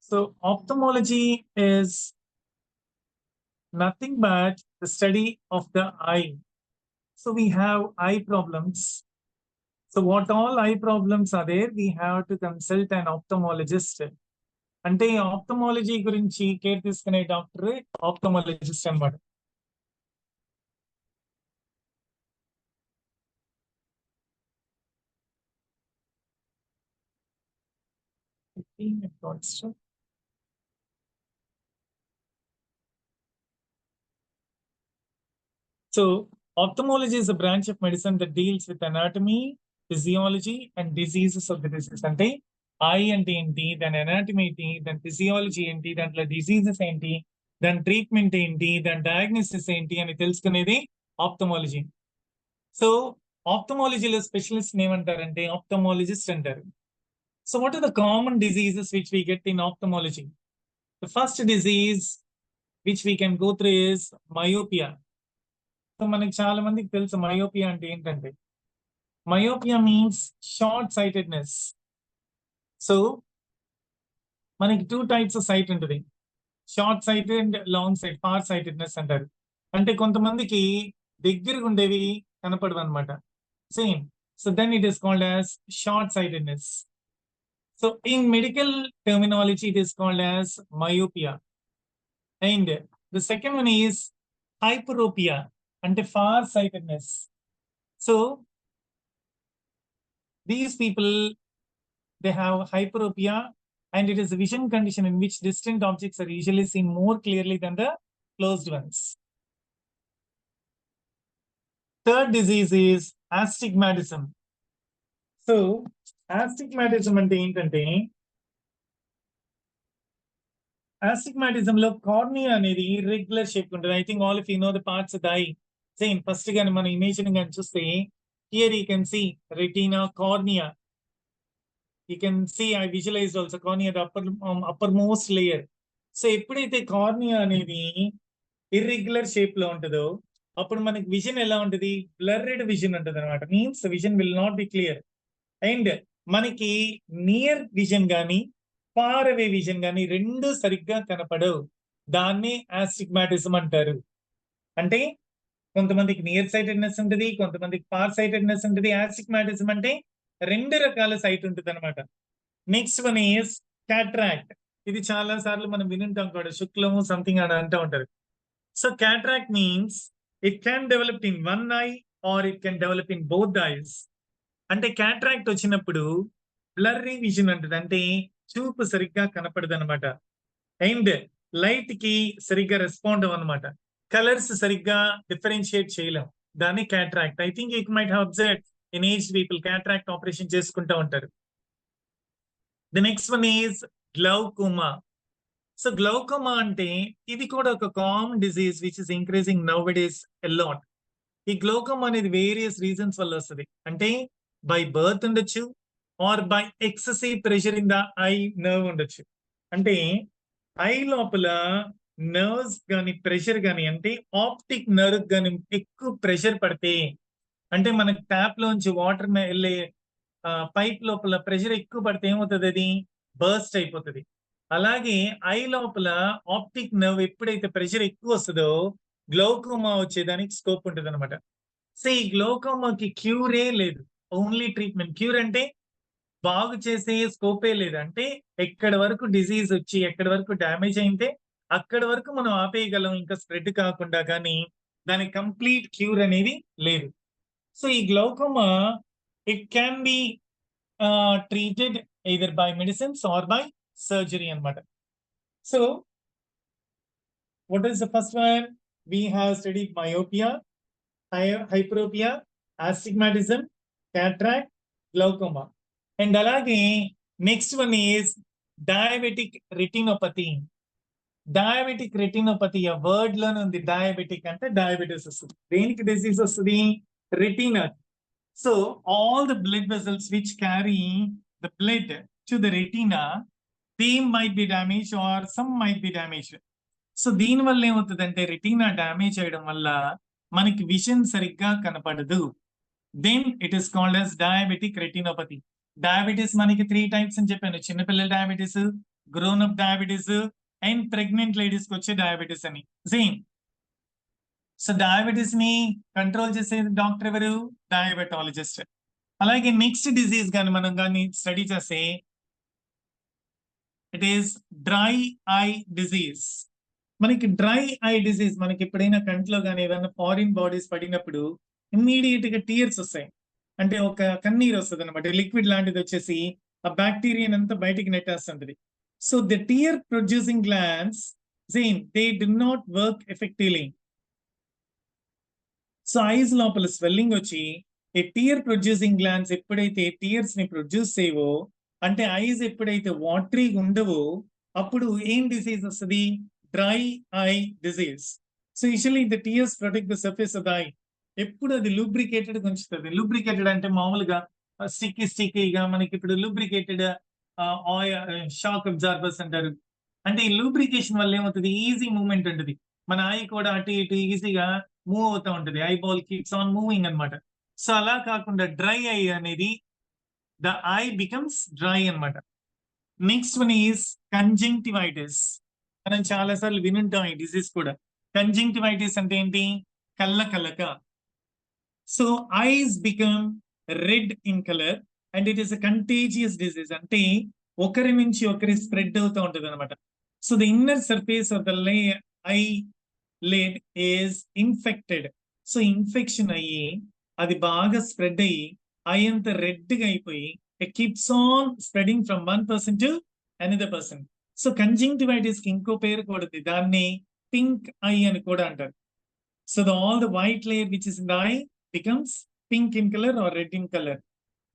So ophthalmology is nothing but the study of the eye. So we have eye problems. So what all eye problems are there, we have to consult an ophthalmologist. అంటే ophthalmology గురించి care తీసుకునే doctor ophthalmologist అన్నమాట. So ophthalmology is a branch of medicine that deals with anatomy, physiology and diseases of the disease. అంటే I అంటే ఏంటి, దాని anatomy ఏంటి, దాని ఫిజియాలజీ ఏంటి, దాంట్లో డిసీజెస్ ఏంటి, దాని ట్రీట్మెంట్ ఏంటి, దాని డయాగ్నోసిస్ ఏంటి అని తెలుసుకునేది ఆప్థమాలజీ. సో ఆప్థమాలజీలో స్పెషలిస్ట్ ఏమంటారంటే ఆప్థమాలజిస్ట్ అంటారు. So what are the common diseases which we get in ophthalmology? The first disease which we can go through is myopia. So మనకి చాలా మందికి తెలుసు మయోపియా అంటే ఏంటంటే, myopia means short sightedness. So మనకి టూ టైప్స్ ఆఫ్ సైట్ ఉంటుంది, short sight and long sight, far sightedness అంటారు. అంటే కొంతమందికి దగ్గరగా ఉండేవి కనపడవు అనమాట, same. So then it is called as short sightedness. So in medical terminology it is called as myopia. And the second one is hyperopia, అంటే far sightedness. So these people, they have hyperopia, and it is a vision condition in which distant objects are usually seen more clearly than the closed ones. Third disease is astigmatism. So astigmatism ante entante, astigmatism lo cornea anedi irregular shape ఉంటుంది. I think all of you know the parts of the eye. Same, first గాని మన image గాని చూస్తే, here you can see retina, cornea. You can see, I visualized also cornea, the uppermost layer. So ఎప్పుడైతే cornea అనేది irregular shape లో ఉంటుందో అప్పుడు మనకి విజన్ ఎలా ఉంటుంది, బ్లర్రెడ్ విజన్ ఉంటుంది అనమాట. Means vision will not be clear. And మనకి నియర్ విజన్ కానీ ఫార్ అవే విజన్ కానీ రెండు సరిగ్గా కనపడవు. దాన్ని ఆస్టిగ్మాటిజం అంటారు. అంటే కొంతమందికి నియర్ సైటెడ్నెస్ ఉంటుంది, కొంతమందికి ఫార్ సైటెడ్నెస్ ఉంటుంది. ఆస్టిగ్మాటిజం అంటే రెండు రకాల సైట్ ఉంటుంది అనమాట. Next one is cataract. ఇది చాలా సార్లు మనం వినుంటాం కూడా, శుక్లము సంథింగ్ అని అంటూ ఉంటారు. So cataract means it can develop in one eye or it can develop in both the eyes. అంటే క్యాట్రాక్ట్ వచ్చినప్పుడు బ్లర్రీ విజన్ ఉంటుంది, అంటే చూపు సరిగ్గా కనపడదు అనమాట. అండ్ లైట్ కి సరిగ్గా రెస్పాండ్ అవ్వనమాట, కలర్స్ సరిగ్గా డిఫరెన్షియేట్ చేయలేం. దాన్ని cataract. I think you might have observed in aged people cataract operation చేసుకుంటూ ఉంటారు. The next one is glaucoma. So glaucoma అంటే ఇది కూడా ఒక common disease which is increasing nowadays a lot. ఈ గ్లౌకోమా అనేది వేరియస్ రీజన్స్ వల్ల వస్తుంది. అంటే బై బర్త్ ఉండొచ్చు, or by excessive pressure in the eye nerve ఉండొచ్చు. అంటే ఐ లోపల నర్వ్స్ కానీ ప్రెషర్ కానీ, అంటే ఆప్టిక్ నర్వ్ కానీ ఎక్కువ ప్రెషర్ పడితే, అంటే మనకి ట్యాప్ లోంచి వాటర్ వెళ్ళే పైప్ లోపల ప్రెషర్ ఎక్కువ పడితే ఏమవుతుంది, అది బర్స్ట్ అయిపోతుంది. అలాగే ఐ లోపల ఆప్టిక్ నర్వ్ ఎప్పుడైతే ప్రెషర్ ఎక్కువ వస్తుందో గ్లౌకోమా వచ్చేదానికి స్కోప్ ఉంటుంది అనమాట. సో ఈ గ్లౌకోమాకి క్యూరే లేదు, ఓన్లీ ట్రీట్మెంట్. క్యూర్ అంటే బాగు చేసే స్కోపే లేదు. అంటే ఎక్కడ వరకు డిసీజ్ వచ్చి ఎక్కడ వరకు డ్యామేజ్ అయితే అక్కడ వరకు మనం ఆపేయగలం, ఇంకా స్ప్రెడ్ కాకుండా. కానీ దానికి కంప్లీట్ క్యూర్ అనేది లేదు. సో ఈ glaucoma it can be treated either by medicines or by surgery అనమాట. So what is the first one? We have studied myopia, hyperopia, astigmatism, cataract, glaucoma. And alage next one is diabetic retinopathy. Diabetic retinopathy, a word లోనే ఉంది. diabetic అంటే diabetes వస్తుంది. దేనికి disease వస్తుంది? Retina. So all the blood vessels which carry the blood to the retina, they might be damaged or some might be damaged. So దీని వల్ల ఏమవుతుందంటే retina damage అయ్యడం వల్ల మనకి విజన్ సరిగ్గా కనపడదు. Then it is called as diabetic retinopathy. Diabetes మనకి 3 types అని చెప్పాను. చిన్నపిల్లల diabetes, grown up diabetes and pregnant ladies కి వచ్చే డయాబెటీస్ అని సేమ్. సో డయాబెటీస్ ని కంట్రోల్ చేసే డాక్టర్ ఎవరు? డయాబెటాలజిస్ట్. అలాగే నెక్స్ట్ డిసీజ్ కానీ మనం కానీ స్టడీ చేస్తే it is dry eye disease. మనకి డ్రై ఐ డిసీజ్ మనకి ఎప్పుడైనా కంట్లో కానీ ఏదైనా ఫారిన్ బాడీస్ పడినప్పుడు ఇమ్మీడియట్ గా టీయర్స్ వస్తాయి. అంటే ఒక కన్నీరు వస్తుంది అనమాట, లిక్విడ్ లాంటిది వచ్చేసి ఆ బ్యాక్టీరియా అంతా బయటికి నెట్టేస్తుంటది. So the tear producing glands same they do not work effectively. So eyes లోపల స్వెల్లింగ్ వచ్చి ఈ టీయర్ ప్రొడ్యూసింగ్ గ్లాండ్స్ ఎప్పుడైతే టీయర్స్ ని ప్రొడ్యూస్ చేయవో, అంటే ఐస్ ఎప్పుడైతే వాటరీ ఉండవో అప్పుడు ఏం డిసీజ్ వస్తుంది? Dry eye disease. So usually the tears protect the surface of the eye. ఎప్పుడు అది లూబ్రికేటెడ్ ఉంచుతుంది. లూబ్రికేటెడ్ అంటే మామూలుగా స్టిక్కీగా మనకి ఇప్పుడు లూబ్రికేటెడ్ షాక్ అబ్జార్బర్స్ అంటారు. అంటే ఈ లూబ్రికేషన్ వల్ల ఏమవుతుంది? ఈజీ మూవ్మెంట్ ఉంటుంది. మన ఐ కూడా అటు ఇటు ఈజీగా మూవ్ అవుతూ ఉంటుంది. Eye ball keeps on moving అనమాట. సో అలా కాకుండా డ్రై ఐ అనేది ద ఐ బికమ్స్ డ్రై అనమాట. Next one is conjunctivitis. మనం చాలా సార్లు వినుంటాం ఈ డిసీజ్ కూడా. కంజంక్టివైటిస్ అంటే ఏంటి? కళ్ళ కలక. So eyes become red in colour and it is a contagious disease. అంటే ఒకరి నుంచి ఒకరి స్ప్రెడ్ అవుతూ ఉంటుంది అనమాట. So the inner surface of the eye lid is infected. So infection అయ్యి అది బాగా స్ప్రెడ్ అయ్యి ఐ అంతా రెడ్ గా అయిపోయి it keeps on spreading from one person to another person. So conjunctivitis కి ఇంకో పేరు కూడా ఉంది, దాన్ని పింక్ ఐ అని కూడా అంటారు. So all the white layer which is in the I becomes pink in color or red in color.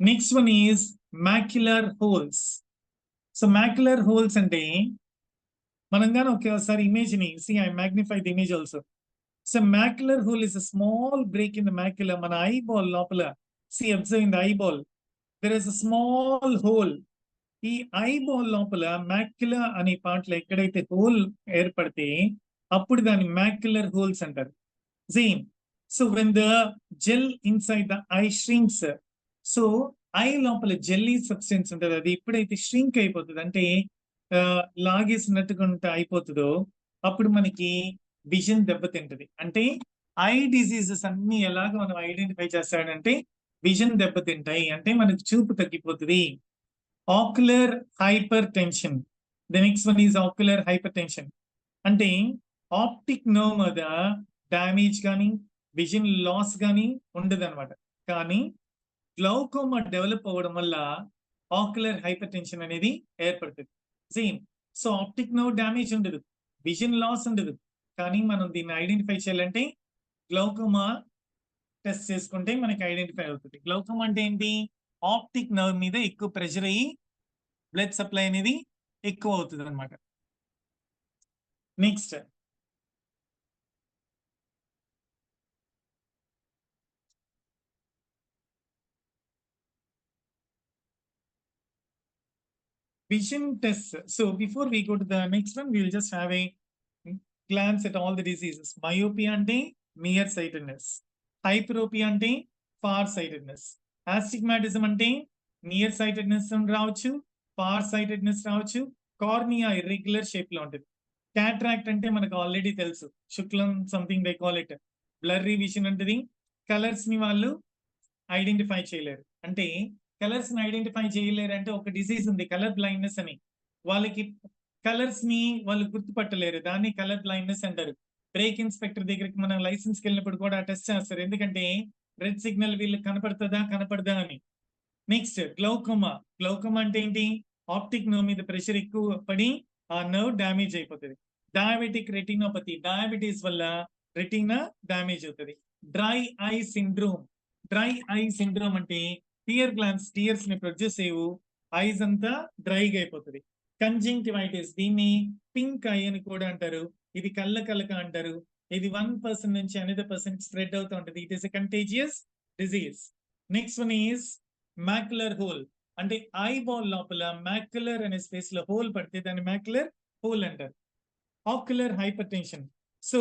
Next one is macular holes. So macular holes అంటే మనం గాని ఒకసారి ఇమేజ్ ని I magnify the image also. So macular hole is a small break in the macula. మన eyeball లోపల observe in the eyeball there is a small hole. ఈ eyeball లోపల మాక్యులా అనే పార్ట్ లో ఎక్కడైతే హోల్ ఏర్పడితే అప్పుడు దాన్ని మాక్యులర్ హోల్స్ అంటారు. Same. So when the gel inside the eye shrinks, so eye లోపల జెల్లీ సబ్స్టెన్స్ ఉంటుంది, అది ఎప్పుడైతే shrink అయిపోతుంది అంటే లాగేసినట్టుగా అయిపోతుందో అప్పుడు మనకి విజన్ దెబ్బతింటది. అంటే ఐ డిసీజెస్ అన్ని ఎలాగ మనం ఐడెంటిఫై చేస్తాడంటే విజన్ దెబ్బతింటాయి, అంటే మనకి చూపు తగ్గిపోతుంది. Ocular hyper tension. The next one is ocular hyper tension. అంటే ఆప్టిక్ నర్వ్ మీద డ్యామేజ్ కానీ విజన్ లాస్ కానీ ఉండదు అనమాట. కానీ గ్లౌకోమా డెవలప్ అవ్వడం వల్ల ఆక్యులర్ హైపర్ టెన్షన్ అనేది ఏర్పడుతుంది. Same. So optic nerve damage ఉండదు, విజన్ లాస్ ఉండదు, కానీ మనం దీన్ని ఐడెంటిఫై చేయాలంటే గ్లౌకోమా టెస్ట్ చేసుకుంటే మనకి ఐడెంటిఫై అవుతుంది. గ్లౌకోమా అంటే ఏంటి? ఆప్టిక్ నర్వ్ మీద ఎక్కువ ప్రెషర్ అయ్యి బ్లడ్ సప్లై అనేది ఎక్కువ అవుతుంది అనమాట. Next vision tests. So before we go to the next one, we will just have a glance at all the diseases. Myopia ante near sightedness, hyperopia ante far sightedness, astigmatism ante near sightedness రావచ్చు, far sightedness రావచ్చు, cornea irregular shape లో ఉంటుంది. Cataract అంటే మనకు already తెలుసు, శుక్లం something they call it. Blurry vision అంటది. Colours ని వాళ్ళు ఐడెంటిఫై చేయలేరు. అంటే కలర్స్ ని ఐడెంటిఫై చేయలేరు అంటే ఒక డిసీజ్ ఉంది కలర్ బ్లైండ్నెస్ అని. వాళ్ళకి కలర్స్ ని వాళ్ళు గుర్తుపట్టలేరు, దాన్ని కలర్ బ్లైండ్నెస్ అంటారు. బ్రేక్ ఇన్స్పెక్టర్ దగ్గరికి మనం లైసెన్స్ కి వెళ్ళినప్పుడు కూడా టెస్ట్ చేస్తారు, ఎందుకంటే రెడ్ సిగ్నల్ వీళ్ళకి కనపడదా అని. Next glaucoma. గ్లౌకోమా అంటే ఏంటి? ఆప్టిక్ నర్వ్ మీద ప్రెషర్ ఎక్కువ పడి ఆ నర్వ్ డ్యామేజ్ అయిపోతుంది. Diabetic retinopathy. డయాబెటీస్ వల్ల రెటీనా డ్యామేజ్ అవుతుంది. Dry eye syndrome. Dry eye syndrome అంటే టీయర్స్ ని ప్రొడ్యూస్ చేయవు, ఐస్ అంతా డ్రైగా అయిపోతుంది. కంజంక్టివైటిస్, దీన్ని పింక్ ఐ అని కూడా అంటారు. ఇది కళ్ళ కలక అంటారు. ఇది వన్ పర్సన్ నుంచి అనదర్ పర్సన్ స్ప్రెడ్ అవుతూ ఉంటుంది. It is a contagious disease. Next one is macular hole. అంటే ఐబాల్ లోపల మాక్యులర్ అనే స్పేస్ లో హోల్ పడితే దాన్ని మాక్యులర్ హోల్ అంటారు. Ocular hypertension. సో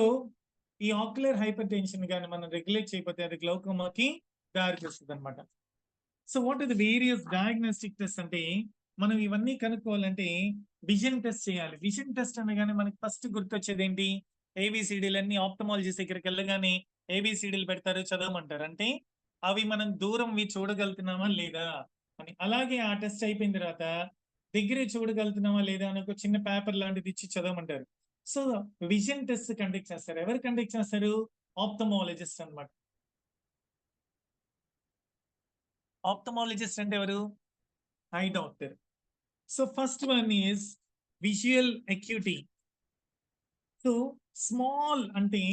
ఈ ఆక్యులర్ హైపర్ టెన్షన్ కానీ మనం రెగ్యులేట్ చేయకపోతే అది గ్లౌకోమాకి దారి చేస్తుంది అనమాట. So what are the various diagnostic test అంటే మనం ఇవన్నీ కనుక్కోవాలంటే విజన్ టెస్ట్ చేయాలి. విజన్ టెస్ట్ అనగానే మనకి ఫస్ట్ గుర్తొచ్చేది ఏంటి? ఏబీసీడీలన్నీ ఆప్థమాలజిస్ట్ దగ్గరికి వెళ్ళగానే ఏబీసీడీలు పెడతారు, చదవమంటారు. అంటే అవి మనం దూరంవి చూడగలుగుతున్నామా లేదా అని. అలాగే ఆ టెస్ట్ అయిపోయిన తర్వాత దగ్గరే చూడగలుగుతున్నామా లేదా అని ఒక చిన్న పేపర్ లాంటిది ఇచ్చి చదవమంటారు. సో విజన్ టెస్ట్ కండక్ట్ చేస్తారు. ఎవరు కండక్ట్ చేస్తారు? ఆప్థమాలజిస్ట్ అన్నమాట. ఆప్థమాలజిస్ట్ అంటే ఎవరు? I doctor. So first one is visual acuity. So small అంటే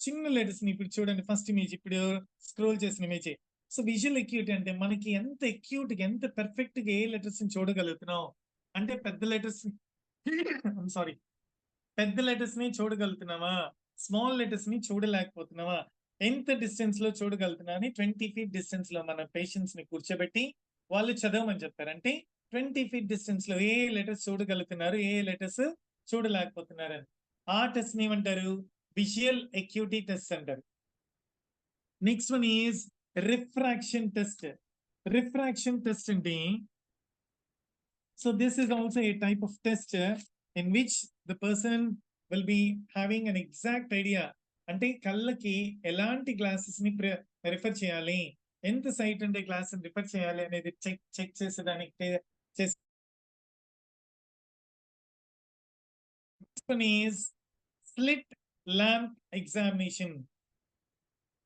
చిన్న లెటర్స్ ని ఇప్పుడు చూడండి, ఫస్ట్ ఇమేజ్ ఇప్పుడు స్క్రోల్ చేసిన ఇమేజ్. సో విజువల్ అక్యూటీ అంటే మనకి ఎంత అక్యూట్ గా ఎంత పర్ఫెక్ట్ గా ఏ లెటర్స్ ని చూడగలుగుతున్నాం అంటే పెద్ద లెటర్స్ సారీ పెద్ద లెటర్స్ ని చూడగలుగుతున్నావా, స్మాల్ లెటర్స్ ని చూడలేకపోతున్నావా, ఎంత డిస్టెన్స్ లో చూడగలుగుతున్నా అని 20 feet డిస్టెన్స్ లో మన పేషెంట్స్ ని కూర్చోబెట్టి వాళ్ళు చదవమని చెప్తారు. అంటే 20 feet డిస్టెన్స్ లో ఏ లెటర్స్ చూడగలుగుతున్నారు, ఏ లెటర్స్ చూడలేకపోతున్నారు అని. ఆ టెస్ట్ ని ఏమంటారు? విజువల్ అక్యూటీ టెస్ట్ అంటారు. Next one is refraction test. Refraction test అంటే so this is also a type of test in which the person will be having an exact idea. అంటే కళ్ళకి ఎలాంటి glasses ని రిఫర్ చేయాలి, ఎంత సైట్ అంటే glass refer చేయాలి అనేది చెక్ చేసేదానికి is slit lamp examination.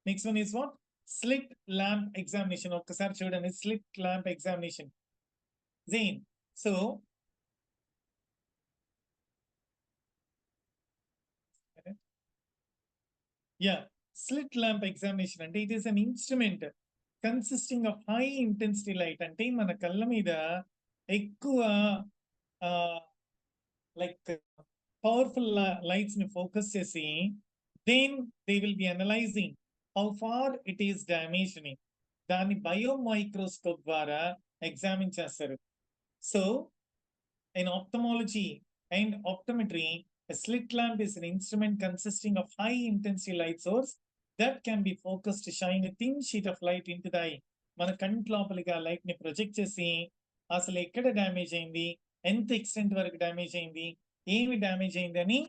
Next one is what? Slit lamp examination. ఒక్కసారి చూడండి, slit lamp examination. Zane. So yeah, slit lamp examination అంటే it is an instrument consisting of high intensity light. అంటే మన కళ్ళ మీద ఎక్కువ లైక్ పవర్ఫుల్ లైట్స్ ని focus చేసి then they will be analysing how far it is damage అని దాన్ని బయో మైక్రోస్కోప్ ద్వారా ఎగ్జామిన్ చేస్తారు. So in ophthalmology and optometry, a slit lamp is an instrument consisting of high intensity light source that can be focused to shine a thin sheet of light into the eye. మన కంటి లోపలికి ఆ light ని project చేసి అసలు ఎక్కడ damage అయింది, ఎంత ఎక్స్టెంట్ వరకు డ్యామేజ్ అయింది, ఏమి డ్యామేజ్ అయింది అని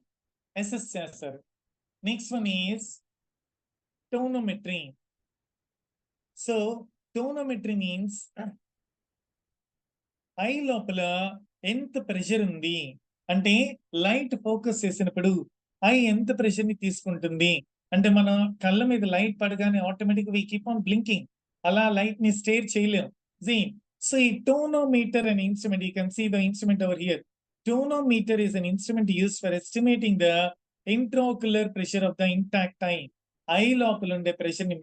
అసెస్ చేస్తారు. Next one is tonometry. So tonometry means eye లోపల ఎంత ప్రెషర్ ఉంది అంటే లైట్ ఫోకస్ చేసినప్పుడు ఐ ఎంత ప్రెషర్ ని తీసుకుంటుంది అంటే మన కళ్ళ మీద లైట్ పడగానే automatic we keep on blinking, అలా లైట్ ని స్టేర్ చేయలేం. సో ఈ టోనోమీటర్ అనే instrument, you can see the instrument over here. Tonometer is an instrument use for estimating the intraocular pressure of the intact eye. Eye లోపల ఉండే pressure ని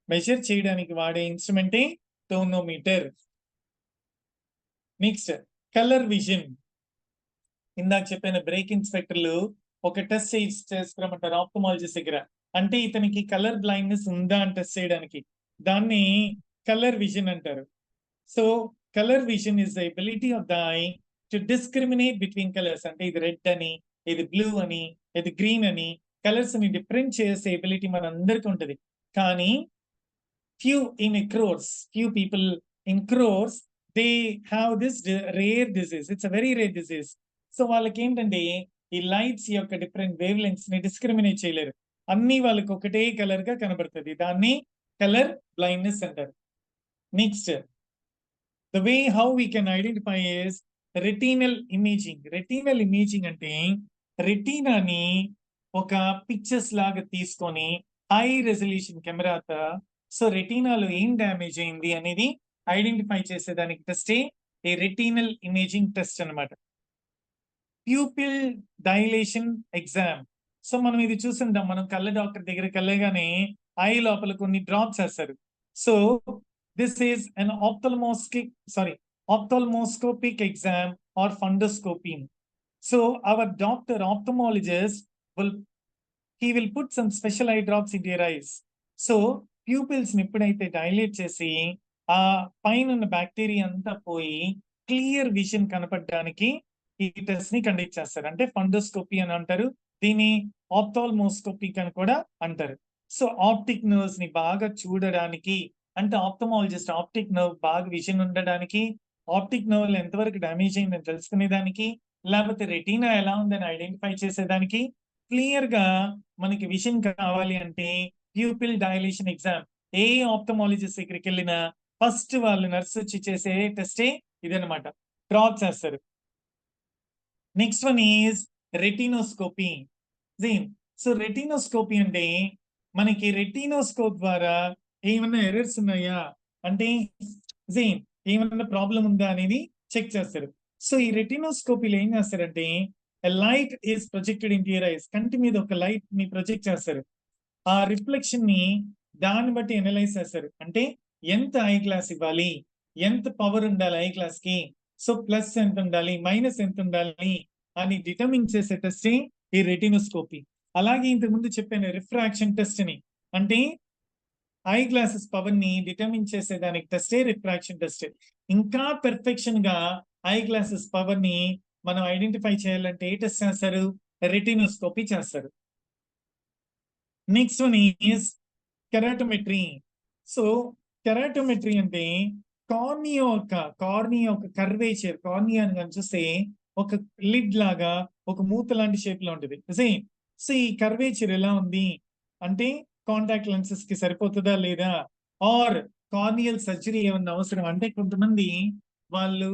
measure చేయడానికి వాడే ఇన్స్ట్రుమెంటే టోనోమీటర్. Next colour vision. ఇందాక చెప్పిన break ఇన్స్పెక్టర్లు ఒక test చేసుకురమ్మంటారు ophthalmologist దగ్గర. అంటే ఇతనికి కలర్ బ్లైండ్నెస్ ఉందా అని టెస్ట్ చేయడానికి, దాన్ని కలర్ విజన్ అంటారు. So colour vision is the ability of the eye to discriminate between colours. అంటే ఇది రెడ్ అని, ఇది బ్లూ అని, ఇది గ్రీన్ అని కలర్స్ ని డిఫరెంట్ చేసే ఎబిలిటీ మన అందరికీ ఉంటుంది. కానీ few in crores, few people in crores, they have this rare disease. It's a very rare disease. So వాళ్ళకి ఏంటంటే ఈ లైట్స్ యొక్క డిఫరెంట్ వేవ్ లెంగ్త్స్ ని డిస్క్రిమినేట్ చేయలేరు, అన్ని వాళ్ళకి ఒకటే కలర్ గా కనబడుతుంది. దాన్ని కలర్ బ్లైండ్నెస్ అంటారు. Next the way how we can identify is retinal imaging. Retinal imaging అంటే రెటీనాని ఒక పిక్చర్స్ లాగా తీసుకొని హై రెజల్యూషన్ కెమెరాతో సో రెటీనాలో ఏం డ్యామేజ్ అయింది అనేది ఐడెంటిఫై చేసేదానికి టెస్టే ఈ రెటీనల్ ఇమేజింగ్ టెస్ట్ అన్నమాట. Pupil dilation exam. సో మనం ఇది చూసిందాం, మనం కళ్ళ డాక్టర్ దగ్గరికి వెళ్ళగానే ఐ లోపల కొన్ని డ్రాప్స్ వేస్తారు. So this is an ophthalmoscopic exam or fundoscopy. So our doctor ophthalmologist he will put some special eye drops into your eyes. So pupils ని ఎప్పుడైతే డైలేట్ చేసి ఆ పైన ఉన్న బ్యాక్టీరియా అంతా పోయి క్లియర్ విజన్ కనపడడానికి ఈ టెస్ట్ ని కండక్ట్ చేస్తారు. అంటే ఫండోస్కోపీ అని అంటారు, దీన్ని ఆప్థాల్మోస్కోపిక్ అని కూడా అంటారు. సో ఆప్టిక్ నర్వ్స్ ని బాగా చూడడానికి, అంటే ఆప్థమాలజిస్ట్ ఆప్టిక్ నర్వ్ బాగా విజన్ ఉండడానికి ఆప్టిక్ నర్వ్ ఎంతవరకు డ్యామేజ్ అయిందని తెలుసుకునేదానికి, లేకపోతే రెటీనా ఎలా ఉందని ఐడెంటిఫై చేసేదానికి, క్లియర్ గా మనకి విజన్ కావాలి అంటే ప్యూపిల్ డైలేషన్ ఎగ్జామ్ ఏ ఆప్థమాలజిస్ట్ దగ్గరికి వెళ్ళినా ఫస్ట్ వాళ్ళు నర్స్ వచ్చి చేసే టెస్టే ఇదనమాట. డ్రాప్ చేస్తారు. Next one is retinoscopy. So retinoscopy అంటే మనకి రెటినోస్కోప్ ద్వారా ఏమన్నా ఎర్రర్స్ ఉన్నాయా అంటే ఏమన్నా ప్రాబ్లం ఉందా అనేది చెక్ చేస్తారు. సో ఈ రెటినోస్కోపీలో ఏం చేస్తారంటే light is projected in your eyes, కంటి మీద ఒక లైట్ ని ప్రొజెక్ట్ చేస్తారు. ఆ రిఫ్లెక్షన్ ని దాన్ని బట్టి అనలైజ్ చేస్తారు. అంటే ఎంత ఐ గ్లాస్ ఇవ్వాలి, ఎంత పవర్ ఉండాలి ఐ గ్లాస్ కి, సో ప్లస్ ఎంత ఉండాలి, మైనస్ ఎంత ఉండాలి అని డిటర్మిన్ చేసే టెస్ట్ ఈ రెటినోస్కోపీ. అలాగే ఇంతకు ముందు చెప్పాను రిఫ్రాక్షన్ టెస్ట్ అని, అంటే ఐ గ్లాసెస్ పవర్ ని డిటర్మిన్ చేసే దానికి టెస్టే రిఫ్రాక్షన్ టెస్ట్. ఇంకా పెర్ఫెక్షన్ గా ఐ గ్లాసెస్ పవర్ ని మనం ఐడెంటిఫై చేయాలంటే ఏ టెస్ట్ చేస్తారు, రెటినోస్కోపీ చేస్తారు. Next one is keratometry. So keratometry అంటే కార్నియా ఒక కర్వేచర్, కార్నియా అని చూస్తే ఒక లిడ్ లాగా ఒక మూత లాంటి షేప్ లో ఉంటుంది. సో ఈ కర్వేచర్ ఎలా ఉంది అంటే కాంటాక్ట్ లెన్సెస్ కి సరిపోతుందా లేదా, ఆర్ కార్నియల్ సర్జరీ ఏమన్నా అవసరం అంటే కొంతమంది వాళ్ళు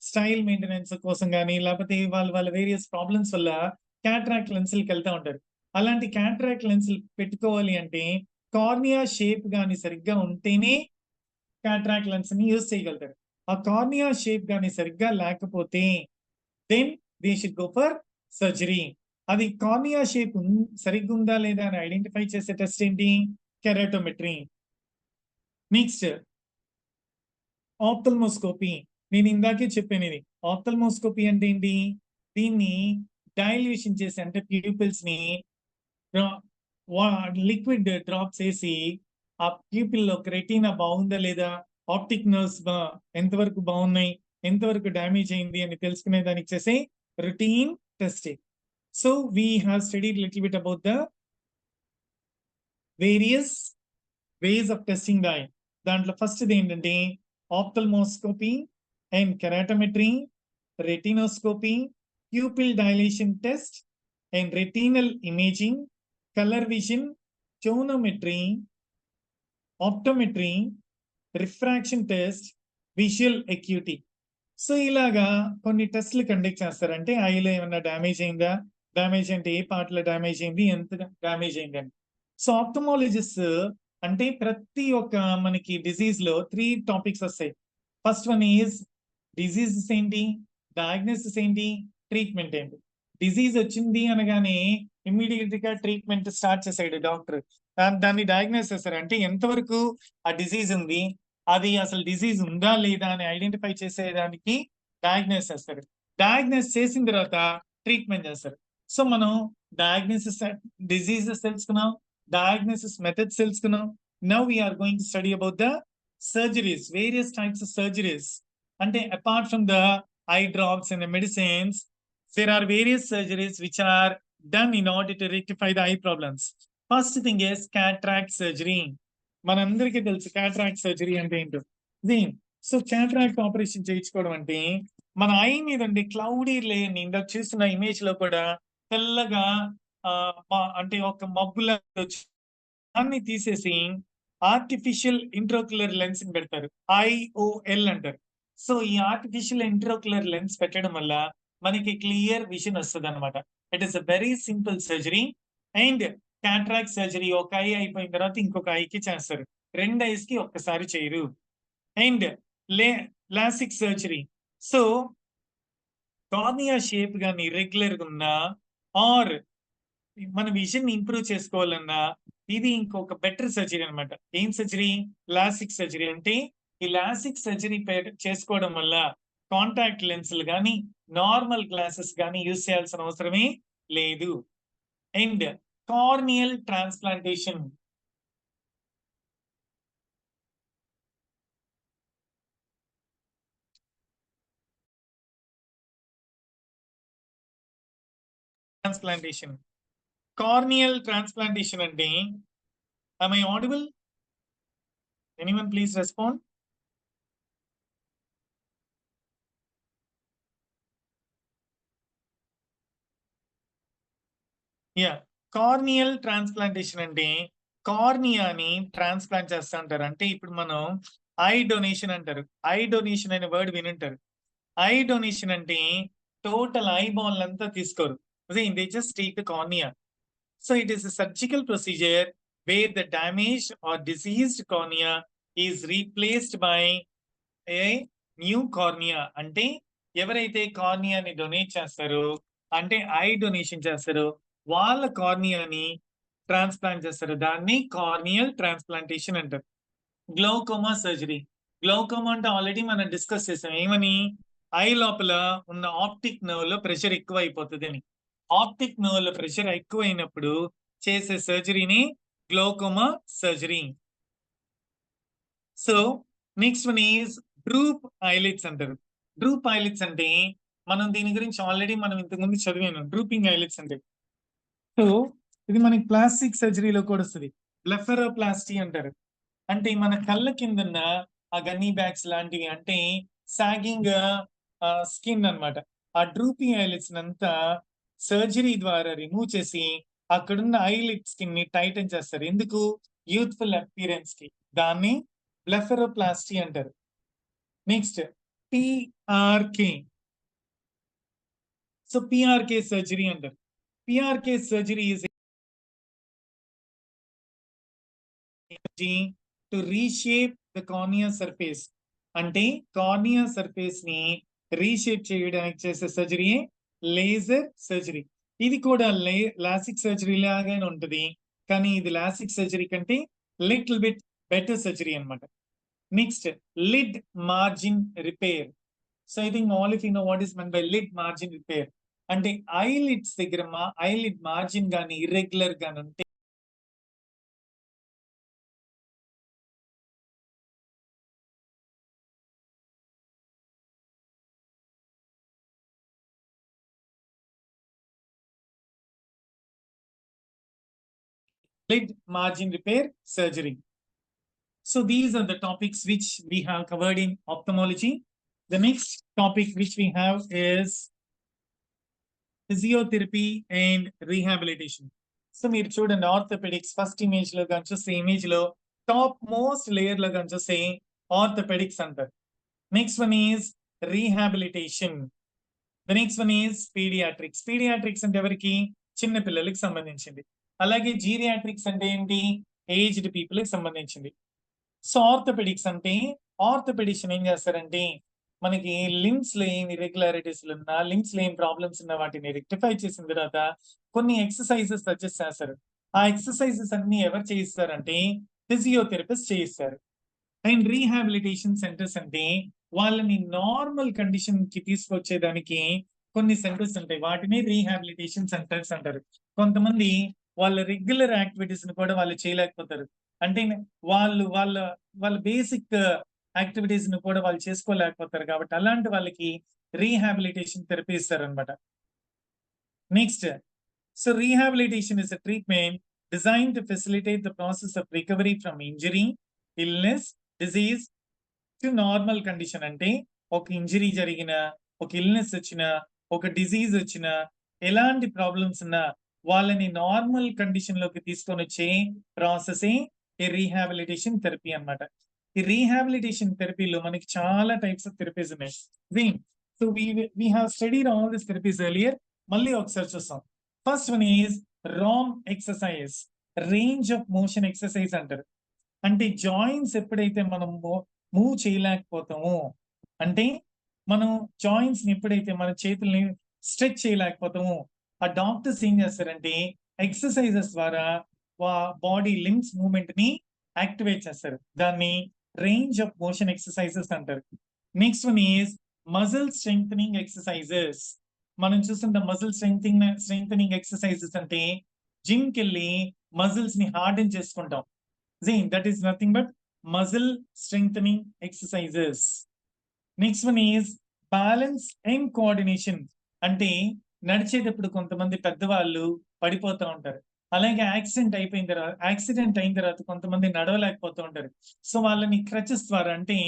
స్టైల్ మెయింటెనెన్స్ కోసం కానీ లేకపోతే వాళ్ళ వేరియస్ ప్రాబ్లమ్స్ వల్ల క్యాట్రాక్ట్ లెన్సులకి వెళ్తా ఉంటారు. అలాంటి క్యాట్రాక్ట్ లెన్సులు పెట్టుకోవాలి అంటే కార్నియా షేప్ గాని సరిగ్గా ఉంటేనే క్యాట్రాక్ట్ లెన్స్ ని యూజ్ చేయగలుగుతారు. ఆ కార్నియా షేప్ గాని సరిగ్గా లేకపోతే then they should go for surgery. అది కార్నియా షేప్ సరిగ్గా ఉందా లేదా అని ఐడెంటిఫై చేసే టెస్ట్ ఏంటి, కెరాటోమెట్రీ. నెక్స్ట్ ఆప్థల్మోస్కోపీ. నేను ఇందాకే చెప్పాను ఇది. ఆప్థల్మోస్కోపీ అంటే ఏంటి, దీన్ని డైల్యూషన్ చేసి అంటే ప్యూపిల్స్ ని లిక్విడ్ డ్రాప్స్ వేసి ఆ ప్యూపిల్ లో రెటీనా బాగుందా లేదా, ఆప్టిక్ నర్వ్స్ ఎంతవరకు బాగున్నాయి, ఎంతవరకు డ్యామేజ్ అయింది అని తెలుసుకునే దానికి చేసే routine testing. So we have studied little bit about the various ways of testing the I. దాంట్లో ఫస్ట్ ఏంటంటే ఆప్థల్మోస్కోపీ and కెరాటోమెట్రీ, రెటినోస్కోపీ, pupil dilation test and retinal imaging, color vision, tonometry, optometry, refraction test, visual acuity. So ఇలాగా కొన్ని టెస్ట్లు conduct చేస్తారంటే ఐలో ఏమన్నా damage అయిందా, damage అంటే ఏ part లో డ్యామేజ్ అయింది, ఎంత డ్యామేజ్ అయింది అని. సో ఆప్థమాలజిస్ట్ అంటే ప్రతి ఒక్క మనకి డిజీజ్ లో 3 టాపిక్స్ వస్తాయి. ఫస్ట్ వన్ ఈజ్ డిజీజెస్ ఏంటి, డయాగ్నోసిస్ ఏంటి, ట్రీట్మెంట్ ఏంటి. డిజీజ్ వచ్చింది అనగానే ఇమ్మీడియట్ గా ట్రీట్మెంట్ స్టార్ట్ చేసాడు డాక్టర్. దాన్ని డయాగ్నోస్ చేస్తారు అంటే ఎంతవరకు ఆ డిజీజ్ ఉంది, అది అసలు డిజీజ్ ఉందా లేదా అని ఐడెంటిఫై చేసేదానికి డయాగ్నోస్ చేస్తారు. డయాగ్నోస్ చేసిన తర్వాత ట్రీట్మెంట్ చేస్తారు. సో మనం డయాగ్నోసిస్ డిజీజెస్ తెలుసుకున్నాం, డయాగ్నోసిస్ మెథడ్స్ తెలుసుకున్నాం. Now we are going to study about the surgeries, various types of surgeries. అంటే apart from the eye drops and the medicines, there are various surgeries which are done in order to rectify the eye problems. First thing is cataract surgery. మనందరికీ తెలుసు cataract surgery అంటే ఏంటో. So cataract operation చేయించుకోవడం అంటే మన I మీద ఉండే cloudy layer ని ఇందాక చూసిన ఇమేజ్ లో కూడా తెల్లగా అంటే ఒక మబ్బులా దాన్ని తీసేసి ఆర్టిఫిషియల్ ఇంట్రోక్యులర్ లెన్స్ ని పెడతారు, IOL అంటారు. సో ఈ ఆర్టిఫిషియల్ ఇంట్రోక్యులర్ లెన్స్ పెట్టడం వల్ల మనకి క్లియర్ విజన్ వస్తుంది అనమాట. It is a very simple surgery. And cataract surgery ఒక ఐ అయిపోయిన తర్వాత ఇంకొక ఐకి చేస్తారు, 2 ఐస్ కి ఒక్కసారి చేయరు. And LASIK surgery. So cornea shape గాని ఇర్రెగ్యులర్ గా ఉన్నా ఆర్ మన విజన్ ఇంప్రూవ్ చేసుకోవాలన్నా ఇది ఇంకొక బెటర్ సర్జరీ అనమాట. ఏం సర్జరీ, లాసిక్ సర్జరీ. అంటే ఈ లాసిక్ సర్జరీ చేసుకోవడం వల్ల కాంటాక్ట్ లెన్సులు కానీ నార్మల్ గ్లాసెస్ కానీ యూజ్ చేయాల్సిన అవసరమే లేదు. And corneal transplantation. Corneal transplantation అంటే am I audible? Anyone please respond. Yeah! Corneal transplantation అంటే కార్నియాని ట్రాన్స్‌ప్లాంట్ చేస్తా అంటారు. అంటే ఇప్పుడు మనం ఐ డొనేషన్ అంటారు. ఐ డొనేషన్ అనే వర్డ్ వినుంటారు. ఐ డొనేషన్ అంటే టోటల్ ఐ బాల్‌నంతా తీసుకోరు. They just take the cornea. So it is a surgical procedure where the damaged or diseased cornea is replaced by a new cornea. అంటే ఎవరైతే కార్నియాని donate చేస్తారో, అంటే eye donation చేస్తారో, వాళ్ళ కార్నియాని transplant చేస్తారు. దాన్ని కార్నియల్ ట్రాన్స్‌ప్లాంటేషన్ అంటారు. Glaucoma surgery. గ్లౌకోమా అంటే ఆల్రెడీ మనం డిస్కస్ చేసాం. ఏమని? ఐ లోపల ఉన్న ఆప్టిక్ నర్వ్‌లో ప్రెషర్ ఎక్కువైపోతదని. ఆప్టిక్ నర్వ్‌లో ప్రెషర్ ఎక్కువైనప్పుడు చేసే సర్జరీని glaucoma surgery. So, next one is droop eyelids అంటారు. డ్రూప్ ఐలిడ్స్ అంటే మనం దీని గురించి ఆల్రెడీ మనం ఇంతకుముందు చదివాను. డ్రూపింగ్ ఐలిడ్స్ అంటే. సో, ఇది మనకి ప్లాస్టిక్ సర్జరీలో కూడా వస్తది. బ్లెఫరోప్లాస్టీ అంటారు. అంటే మన కళ్ళ కిందున్న ఆ గన్నీ బ్యాగ్స్ లాంటివి అంటే సాగింగ్ స్కిన్ అన్నమాట. ఆ డ్రూపింగ్ ఐలిడ్స్ నంతా సర్జరీ ద్వారా రిమూవ్ చేసి అక్కడున్న ఐలిడ్ స్కిన్‌ని టైటన్ చేస్తారు. ఎందుకు? యూత్‌ఫుల్ అపియరెన్స్‌కి. దాన్ని బ్లెఫరోప్లాస్టీ అంటారు. Next PRK. So, PRK surgery అంటారు. PRK surgery is to reshape the cornea surface. అంటే కార్నియా సర్ఫేస్ ని రీషేప్ చేయడానికి చేసే సర్జరీయే లేజర్ సర్జరీ. ఇది కూడా లాసిక్ సర్జరీ లాగానే ఉంటది. కానీ ఇది లాసిక్ సర్జరీ కంటే లిటిల్ బిట్ బెటర్ సర్జరీ అన్నమాట. Next lid margin repair. So I think all of you know what is mean by lid margin repair. అంటే ఐలిడ్స్ దగ్గర ఐలిడ్ మార్జిన్ గాని ఇర్రెగ్యులర్ గాని ఉంటే lid margin repair surgery. So these are the topics which we have covered in ophthalmology. The next topic which we have is physiotherapy and rehabilitation. So మీరు చూడండి orthopaedics first image లో కానీ చూస్తే image లో top most layer లో కానీ చూస్తే orthopaedics అంటారు. Next one is rehabilitation. The next one is paediatrics. Paediatrics అంటే ఎవరికి? చిన్న పిల్లలకి సంబంధించింది. అలాగే జీరియాట్రిక్స్ అంటే ఏంటి? ఏజ్డ్ పీపుల్ కి సంబంధించింది. సో ఆర్థోపెడిక్స్ అంటే ఆర్థోపెడిషన్ ఏం చేస్తారంటే మనకి లిమ్స్ లో ఏం ఇర్రెగ్యులారిటీస్ ఉన్నా, లిమ్స్ లో ఏం ప్రాబ్లమ్స్ ఉన్న వాటిని రెక్టిఫై చేసిన తర్వాత కొన్ని ఎక్సర్సైజెస్ సజెస్ట్ చేస్తారు. ఆ ఎక్సర్సైజెస్ అన్ని ఎవరు చేయిస్తారంటే ఫిజియోథెరపిస్ట్ చేయిస్తారు. అండ్ రీహాబిలిటేషన్ సెంటర్స్ అంటే వాళ్ళని నార్మల్ కండిషన్ కి తీసుకొచ్చేదానికి కొన్ని సెంటర్స్ ఉంటాయి. వాటిని రీహాబిలిటేషన్ సెంటర్స్ అంటారు. కొంతమంది వాళ్ళ రెగ్యులర్ యాక్టివిటీస్ ని కూడా వాళ్ళు చేయలేకపోతారు. అంటే వాళ్ళు వాళ్ళ వాళ్ళ బేసిక్ యాక్టివిటీస్ ని కూడా వాళ్ళు చేసుకోలేకపోతారు కాబట్టి అలాంటి వాళ్ళకి రీహాబిలిటేషన్ థెరపీ ఇస్తారనమాట. Next, so rehabilitation is a treatment designed to facilitate the process of recovery from injury, illness, disease to normal condition. అంటే ఒక ఇంజరీ జరిగిన, ఒక ఇల్నెస్ వచ్చిన, ఒక డిజీజ్ వచ్చిన, ఎలాంటి ప్రాబ్లమ్స్ ఉన్నా వాళ్ళని నార్మల్ కండిషన్ లోకి తీసుకొని వచ్చే ప్రాసెస్ ఏ రీహాబిలిటేషన్ థెరపీ అన్నమాట. ఈ రీహాబిలిటేషన్ థెరపీలో మనకి చాలా టైప్స్ ఆఫ్ థెరపీస్ ఉన్నాయి. So we have studied all these therapies earlier. మళ్ళీ ఒకసారి చూస్తాం. First one is Ram exercise, range of motion exercise అంటారు. అంటే జాయింట్స్ ఎప్పుడైతే మనం మూవ్ చేయలేకపోతామో, అంటే మనం జాయింట్స్ ని ఎప్పుడైతే మన చేతుల్ని స్ట్రెచ్ చేయలేకపోతామో, ఆ డాక్టర్స్ ఏం చేస్తారంటే ఎక్సర్సైజెస్ ద్వారా బాడీ లిమ్స్ మూవ్మెంట్ ని యాక్టివేట్ చేస్తారు. దాన్ని రేంజ్ ఆఫ్ మోషన్ ఎక్సర్సైజెస్ అంటారు. నెక్స్ట్ వన్ ఈజ్ మజిల్ స్ట్రెంగ్ ఎక్సర్సైజెస్. మనం చూస్తున్న మజిల్ స్ట్రెంగ్ ఎక్సర్సైజెస్ అంటే జిమ్ కి వెళ్ళి మజిల్స్ ని హార్డెన్ చేసుకుంటాం. That is nothing but muscle strengthening exercises. Next one is balance and coordination. అంటే నడిచేటప్పుడు కొంతమంది పెద్దవాళ్ళు పడిపోతూ ఉంటారు. అలాగే యాక్సిడెంట్ అయిన తర్వాత కొంతమంది నడవలేకపోతూ ఉంటారు. సో వాళ్ళని క్రచెస్ ద్వారా అంటే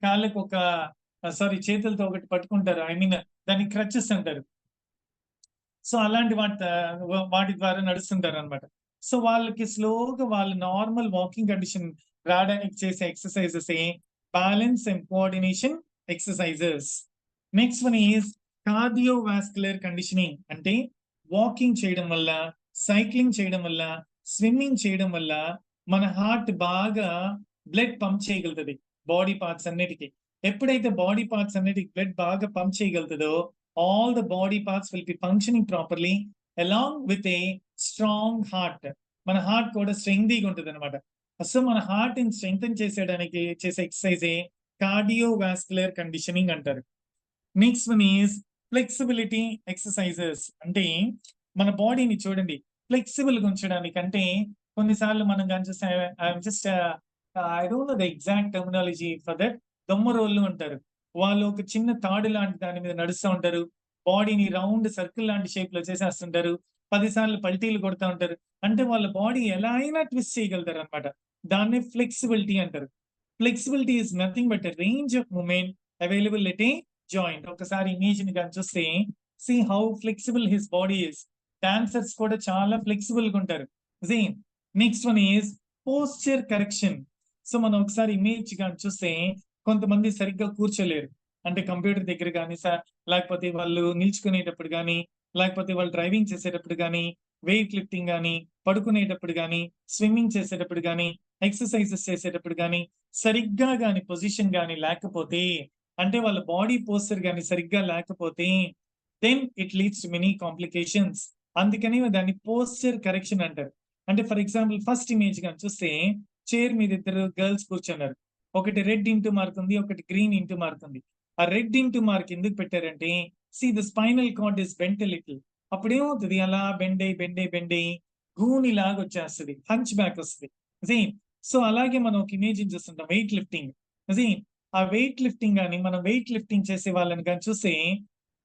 కాళ్ళకు చేతులతో ఒకటి పట్టుకుంటారు. ఐ మీన్ దాన్ని క్రచెస్ అంటారు. సో అలాంటి వాటి ద్వారా నడుస్తుంటారనమాట. సో వాళ్ళకి స్లోగా వాళ్ళు నార్మల్ వాకింగ్ కండిషన్ రావడానికి చేసే ఎక్సర్‌సైజెసే balance and coordination exercises. Next one is cardiovascular conditioning. అంటే వాకింగ్ చేయడం వల్ల, సైక్లింగ్ చేయడం వల్ల, స్విమ్మింగ్ చేయడం వల్ల మన హార్ట్ బాగా బ్లడ్ పంప్ చేయగలుగుతది బాడీ పార్ట్స్ అన్నిటికి. ఎప్పుడైతే బాడీ పార్ట్స్ అన్నిటికి బ్లడ్ బాగా పంప్ చేయగలుగుతదో all the body parts will be functioning properly along with a strong heart. మన హార్ట్ కూడా స్ట్రెంగ్తీగా ఉంటదనమాట. సో మన హార్ట్ ని స్ట్రెంగ్తెన్ చేసేయడానికి చేసే ఎక్సర్‌సైజే కార్డియోవాస్కులర్ కండిషనింగ్ అంటారు. Next one is flexibility exercises. అంటే మన బాడీని చూడండి ఫ్లెక్సిబుల్‌గా ఉంచడానికి. అంటే కొన్నిసార్లు మనం గాని చూస్తే I'm just I don't know the exact terminology for that. దొమ్మరోళ్ళు అంటారు. వాళ్ళు ఒక చిన్న తాడు లాంటి దాని మీద నడుస్తా ఉంటారు. బాడీని రౌండ్ సర్కిల్ లాంటి షేప్‌లో చేసేస్తుంటారు. 10 సార్లు పల్టీలు కొడతా ఉంటారు. అంటే వాళ్ళ బాడీ ఎలా అయినా ట్విస్ట్ చేయగలుగుతారనమాట. దాన్నే ఫ్లెక్సిబిలిటీ అంటారు. Flexibility is nothing but a range of movement available at a joint. ఒకసారి ఇమేజ్‌ని గాని చూస్తే see how flexible his body is. Dancers కూడా చాలా ఫ్లెక్సిబుల్‌గా ఉంటారు. See next one is posture correction. So మనం ఒకసారి ఇమేజ్ గాని చూస్తే కొంతమంది సరిగ్గా కూర్చోలేరు. అంటే కంప్యూటర్ దగ్గర గాని లేకపోతే వాళ్ళు నిల్చుకునేటప్పుడు గాని, లేకపోతే వాళ్ళు డ్రైవింగ్ చేసేటప్పుడు గాని, వెయిట్ లిఫ్టింగ్ గాని, పడుకునేటప్పుడు గాని, స్విమ్మింగ్ చేసేటప్పుడు గాని, ఎక్సర్‌సైజెస్ చేసేటప్పుడు గాని, సరిగ్గా గాని పొజిషన్ గాని లేకపోతే, అంటే వాళ్ళ బాడీ పోస్చర్ గాని సరిగ్గా లేకపోతే, then it leads to many complications. అందుకని దాన్ని పోస్చర్ కరెక్షన్ అంటారు. అంటే ఫర్ ఎగ్జాంపుల్ ఫస్ట్ ఇమేజ్ గాని చూస్తే చైర్ మీద ఇద్దరు గర్ల్స్ కూర్చున్నారు. ఒకటి రెడ్ ఇంటూ మార్క్ ఉంది. ఒకటి గ్రీన్ ఇంటూ మార్క్ ఉంది. ఆ రెడ్ ఇంటూ మార్క్ ఎందుకు పెట్టారంటే see the spinal cord is bent a little. అప్పుడేమవుతది అలా బెండ్ అయ్యి గూనిలాగా వచ్చేస్తది. హంచ్ బ్యాక్ వస్తది. సీ సో అలాగే మనం ఒక ఇమేజ్‌ని చూస్తుంటాం వెయిట్ లిఫ్టింగ్. సీ ఆ వెయిట్ లిఫ్టింగ్ గాని మనం వెయిట్ లిఫ్టింగ్ చేసే వాళ్ళని గాని చూస్తే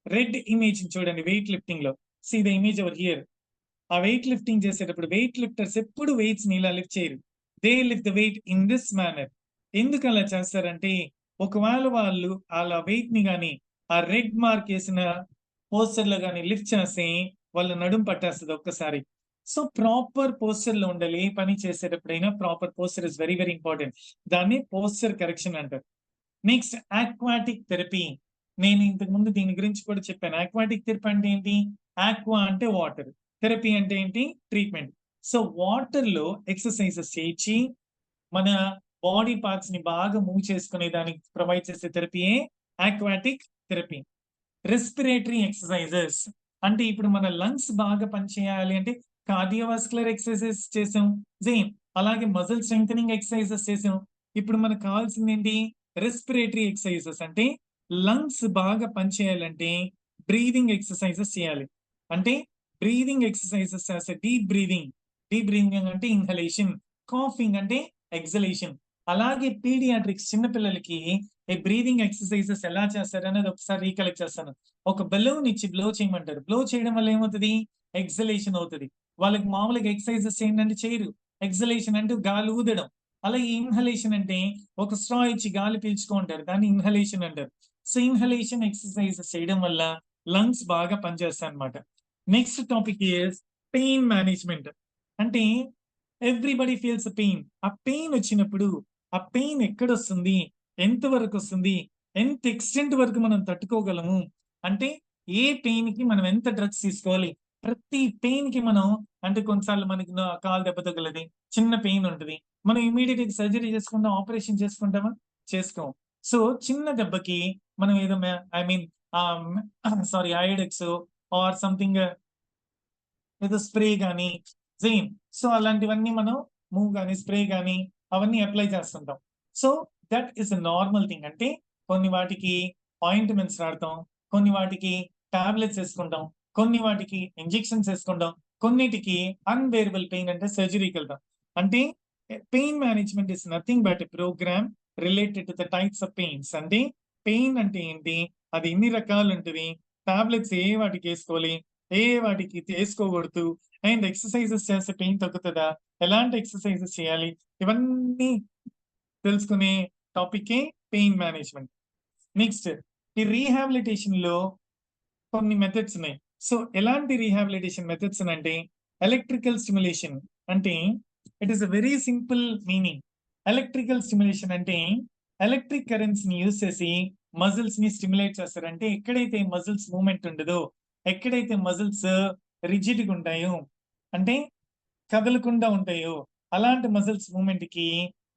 రెడ్ ఇమేజ్‌ని చూడండి వెయిట్ లిఫ్టింగ్‌లో. See the image over here. ఆ వెయిట్ లిఫ్టింగ్ చేసేటప్పుడు వెయిట్ లిఫ్టర్స్ ఎప్పుడు వెయిట్స్ ని ఇలా లిఫ్ట్ చేయరు. They lift the weight in this manner. ఎందుకు అలా చేస్తారంటే ఒకవేళ వాళ్ళు అలా వెయిట్ ని గాని ఆ రెడ్ మార్క్ వేసిన పోస్టర్ లో గాని లిఫ్ట్ చేస్తే వాళ్ళ నడుం పట్టేస్తుంది ఒక్కసారి. సో ప్రాపర్ పోస్టర్ లో ఉండాలి. ఏ పని చేసేటప్పుడైనా proper posture is very very important. దాన్ని పోస్టర్ కరెక్షన్ అంటారు. Next aquatic therapy. నేను ఇంతకు ముందు దీని గురించి కూడా చెప్పాను. ఆక్వాటిక్ థెరపీ అంటే ఏంటి? ఆక్వా అంటే వాటర్. థెరపీ అంటే ఏంటి? ట్రీట్మెంట్. సో వాటర్ లో ఎక్సర్‌సైజెస్ చేయించి మన బాడీ పార్ట్స్ ని బాగా మూవ్ చేసుకునే దానికి ప్రొవైడ్ చేసే థెరపీయే ఆక్వాటిక్ థెరపీ. Respiratory exercises. అంటే ఇప్పుడు మన లంగ్స్ బాగా పనిచేయాలి అంటే కార్డియోవాస్కులర్ ఎక్సర్‌సైజెస్ చేసాం. సేమ్ అలాగే మజిల్ స్ట్రెంథెనింగ్ ఎక్సర్‌సైజెస్ చేసాం. ఇప్పుడు మనకు కావాల్సింది ఏంటి? Respiratory exercises. అంటే లంగ్స్ బాగా పనిచేయాలంటే బ్రీతింగ్ ఎక్సర్‌సైజెస్ చేయాలి. అంటే బ్రీతింగ్ ఎక్సర్‌సైజెస్ చేస్తే డీప్ బ్రీతింగ్. డీప్ బ్రీతింగ్ అంటే ఇన్హలేషన్. కాఫింగ్ అంటే ఎక్సలేషన్. అలాగే పీడియాట్రిక్స్ చిన్న పిల్లలకి ఈ బ్రీతింగ్ ఎక్సర్‌సైజెస్ ఎలా చేస్తారనేది ఒకసారి రీకలెక్ట్ చేస్తాను. ఒక బెలూన్ ఇచ్చి బ్లో చేయమంటారు. బ్లో చేయడం వల్ల ఏమవుతది? ఎక్సలేషన్ అవుతది. వాళ్ళకి మామూలుగా ఎక్సర్‌సైజెస్ ఏంటంటే చేయరు. ఎక్సలేషన్ అంటే గాలి ఊదడం. అలాగే ఇన్హలేషన్ అంటే ఒక స్ట్రా ఇచ్చి గాలి పీల్చుకుంటారు. దాన్ని ఇన్హలేషన్ అంటారు. సో ఇన్హలేషన్ ఎక్సర్‌సైజెస్ చేయడం వల్ల లంగ్స్ బాగా పనిచేస్తాయన్నమాట. Next topic is pain management. అంటే ఎవ్రీబడీ ఫీల్స్ పెయిన్. ఆ పెయిన్ వచ్చినప్పుడు ఆ పెయిన్ ఎక్కడొస్తుంది? ఎంత వరకొస్తుంది? ఎంత ఎక్స్‌టెంట్ వరకు మనం తట్టుకోగలము? అంటే ఏ పెయిన్‌కి మనం ఎంత డ్రగ్స్ తీసుకోవాలి? ప్రతి పెయిన్‌కి మనం అంటే కొన్నిసార్లు మనకి కాలు దెబ్బ తగిలది. చిన్న పెయిన్ ఉంటది. మనం ఇమ్మీడియేట్‌గా సర్జరీ చేసుకుంటాం, ఆపరేషన్ చేసుకుంటామా? చేసుకోం. సో చిన్న దెబ్బకి మనం ఏదో ఐ మీన్ సారీ ఐడెక్సో ఆర్ సంథింగ్ ఏదో స్ప్రే గాని, జెయిన్. సో అలాంటివన్నీ మనం మూవ్ గాని, స్ప్రే గాని అవన్నీ అప్లై చేస్తుంటాం. So that is a normal thing. అంటే కొన్ని వాటికి ఆయింట్‌మెంట్స్ వాడతాం. కొన్ని వాటికి టాబ్లెట్స్ ఏసుకుంటాం. కొన్ని వాటికి ఇంజెక్షన్స్ ఏసుకుంటాం. కొన్నిటికి అన్‌బేరబుల్ పెయిన్ అంటే సర్జరీకెళ్తాం. అంటే pain management is nothing but a programme related to the types of pains. అంటే పెయిన్ అంటే ఏంటి? అది ఎన్ని రకాలుంటది? టాబ్లెట్స్ ఏ వాటికేసుకోవాలి? ఏ వాటికి చేసుకోకూడదు అండ్ ఎక్సర్సైజెస్ చేస్తే పెయిన్ తగ్గుతుందా? ఎలాంటి ఎక్సర్సైజెస్ చేయాలి? ఇవన్నీ తెలుసుకునే టాపికే పెయిన్ మేనేజ్మెంట్. నెక్స్ట్ ఈ రీహాబిలిటేషన్‌లో కొన్ని మెథడ్స్ ఉన్నాయి. సో ఎలాంటి రీహాబిలిటేషన్ మెథడ్స్ అంటే ఎలక్ట్రికల్ స్టిమ్యులేషన్ అంటే it is a very simple meaning. Electrical stimulation అంటే ఎలక్ట్రిక్ కరెంట్స్ ని యూజ్ చేసి మజిల్స్ ని స్టిమ్యులేట్ చేస్తారు. అంటే ఎక్కడైతే మజిల్స్ మూవ్మెంట్ ఉండదో, ఎక్కడైతే మజిల్స్ రిజిడ్ గా ఉంటాయో, అంటే కదలకుండా ఉంటాయో, అలాంటి మజిల్స్ మూవ్మెంట్ కి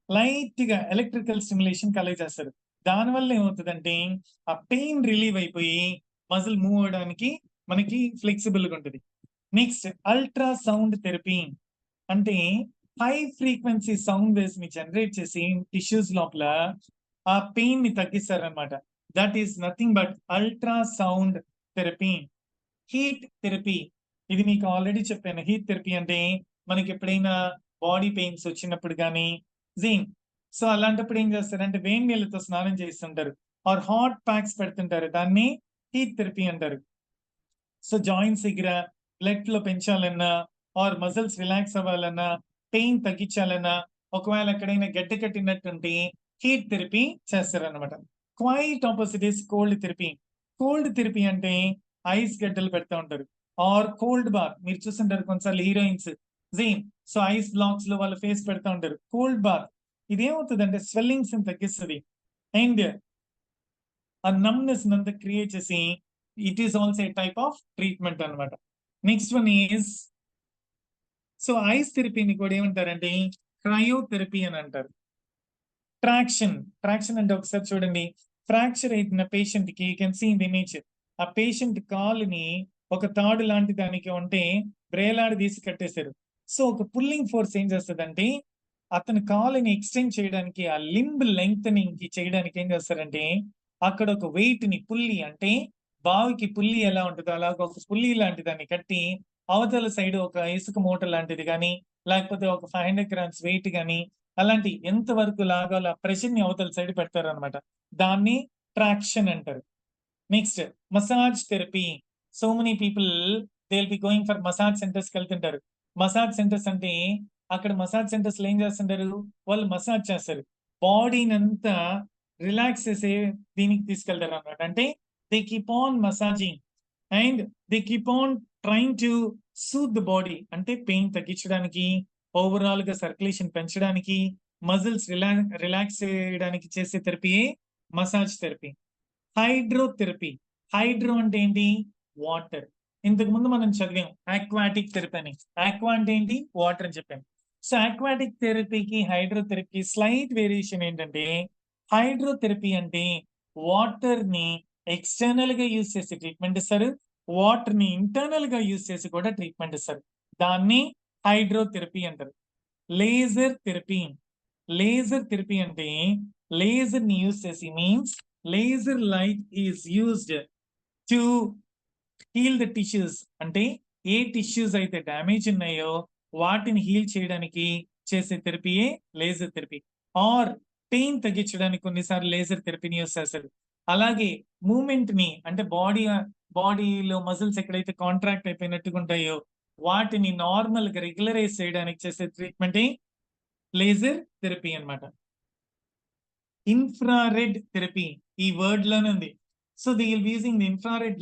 లైట్ గా ఎలక్ట్రికల్ స్టిమ్యులేషన్ కలగజేస్తారు. దానివల్ల ఏమవుతుందంటే ఆ పెయిన్ రిలీవ్ అయిపోయి మజిల్ మూవ్ అవడానికి మనకి ఫ్లెక్సిబుల్ గా ఉంటుంది. నెక్స్ట్ అల్ట్రా సౌండ్ థెరపీ అంటే హై ఫ్రీక్వెన్సీ సౌండ్ వేవ్స్ ని జనరేట్ చేసి టిష్యూస్ లోపల ఆ పెయిన్ ని తగ్గిస్తారనమాట. That is nothing but ultrasound therapy. Heat therapy, ఇది మీకు ఆల్రెడీ చెప్పాను. హీట్ థెరపీ అంటే మనకి ఎప్పుడైనా బాడీ పెయిన్స్ వచ్చినప్పుడు కానీ జీన్, సో అలాంటప్పుడు ఏం చేస్తారంటే వేడి నీళ్ళతో స్నానం చేస్తుంటారు ఆర్ హాట్ ప్యాక్స్ పెడుతుంటారు, దాన్ని హీట్ థెరపీ అంటారు. సో జాయింట్స్ దగ్గర బ్లడ్ ఫ్లో పెంచాలన్నా ఆర్ మజిల్స్ రిలాక్స్ అవ్వాలన్నా, పెయిన్ తగ్గించాలన్నా, ఒకవేళ ఎక్కడైనా గడ్డ కట్టినట్టుంటే హీట్ థెరపీ చేస్తారనమాట. Quite opposite is cold therapy. Cold therapy అంటే ఐస్ గడ్డలు పెడతా ఉంటారు ఆర్ కోల్డ్ బాత్. మీరు చూస్తుంటారు కొన్నిసార్లు హీరోయిన్స్ జీన్, సో ఐస్ బ్లాక్స్ లో వాళ్ళ ఫేస్ పెడతా ఉంటారు. కోల్డ్ బాత్ ఇదేమవుతుంది అంటే స్వెల్లింగ్స్ ని తగ్గిస్తుంది అండ్ ఆ నమ్నెస్ అంతా క్రియేట్ చేసి it is also a type of treatment అనమాట. Next one is, so ice థెరపీని కూడా ఏమంటారంటే క్రయోథెరపీ అని అంటారు. ట్రాక్షన్, ట్రాక్షన్ అంటే ఒకసారి చూడండి, ఫ్రాక్చర్ అయిన పేషెంట్ కి you can see in the image, ఆ పేషెంట్ కాలుని ఒక తాడు లాంటి దానికి ఉంటే బ్రేలాడి తీసి కట్టేశారు. సో ఒక పుల్లింగ్ ఫోర్స్ ఏం చేస్తుందంటే అతని కాలుని ఎక్స్టెండ్ చేయడానికి, ఆ లింబ్ లెంగ్తనింగ్ కి చేయడానికి ఏం చేస్తారంటే అక్కడ ఒక వెయిట్ ని, పుల్లి అంటే బావికి పుల్లి ఎలా ఉంటుందో అలాగ ఒక పుల్లి లాంటి దాన్ని కట్టి అవతల సైడ్ ఒక ఇసుక మూట లాంటిది కానీ లేకపోతే ఒక 500 grams వెయిట్ కానీ అలాంటి ఎంత వరకు లాగాల ప్రెషర్ ని అవతల సైడ్ పెడతారు అనమాట. దాన్ని ట్రాక్షన్ అంటారు. Next massage therapy. So many people they will be going for massage centres కి వెళ్తుంటారు. మసాజ్ సెంటర్స్ అంటే అక్కడ మసాజ్ సెంటర్స్ లో ఏం చేస్తుంటారు, వాళ్ళు మసాజ్ చేస్తారు, బాడీని అంతా రిలాక్స్ చేసే దీనికి తీసుకెళ్తారు అనమాట. అంటే they keep on massaging and they keep on trying to సూత్ the body, అంటే పెయిన్ తగ్గించడానికి, ఓవరాల్ గా సర్క్యులేషన్ పెంచడానికి, మజిల్స్ రిలాక్స్ చేయడానికి చేసే థెరపీయే మసాజ్ థెరపీ. హైడ్రోథెరపీ. హైడ్రో అంటే ఏంటి, వాటర్. ఇంతకు ముందు మనం చదివాం ఆక్వాటిక్ థెరపీ అని. ఆక్వా అంటే ఏంటి, వాటర్ అని చెప్పాం. సో ఆక్వాటిక్ థెరపీకి హైడ్రోథెరపీ స్లైట్ వేరియేషన్ ఏంటంటే, హైడ్రోథెరపీ అంటే వాటర్ ని ఎక్స్టర్నల్ గా యూజ్ చేసి ట్రీట్మెంట్ ఇస్తారు, వాటర్ ని ఇంటర్నల్ గా యూజ్ చేసి కూడా ట్రీట్మెంట్ ఇస్తారు. దాన్ని హైడ్రోథెరపీ అంటారు. Laser therapy. లేజర్ థెరపీ అంటే లేజర్ ని యూజ్ చేసి, means laser light is used to heal the tissues. అంటే ఏ టిష్యూస్ అయితే డ్యామేజ్ ఉన్నాయో వాటిని హీల్ చేయడానికి చేసే థెరపీయే లేజర్ థెరపీ. ఆర్ పెయిన్ తగ్గించడానికి కొన్నిసార్లు లేజర్ థెరపీని యూజ్ చేస్తారు. అలాగే మూమెంట్ ని, అంటే బాడీలో మజిల్స్ ఎక్కడైతే కాంట్రాక్ట్ అయిపోయినట్టుగా ఉంటాయో వాటిని నార్మల్ గా రెగ్యులరైజ్ చేయడానికి చేసే ట్రీట్మెంట్ లేజర్ థెరపీ అన్నమాట. ఇన్ఫ్రారెడ్ థెరపీ ఈ వర్డ్ లోనే ఉంది. So they will B using the infrared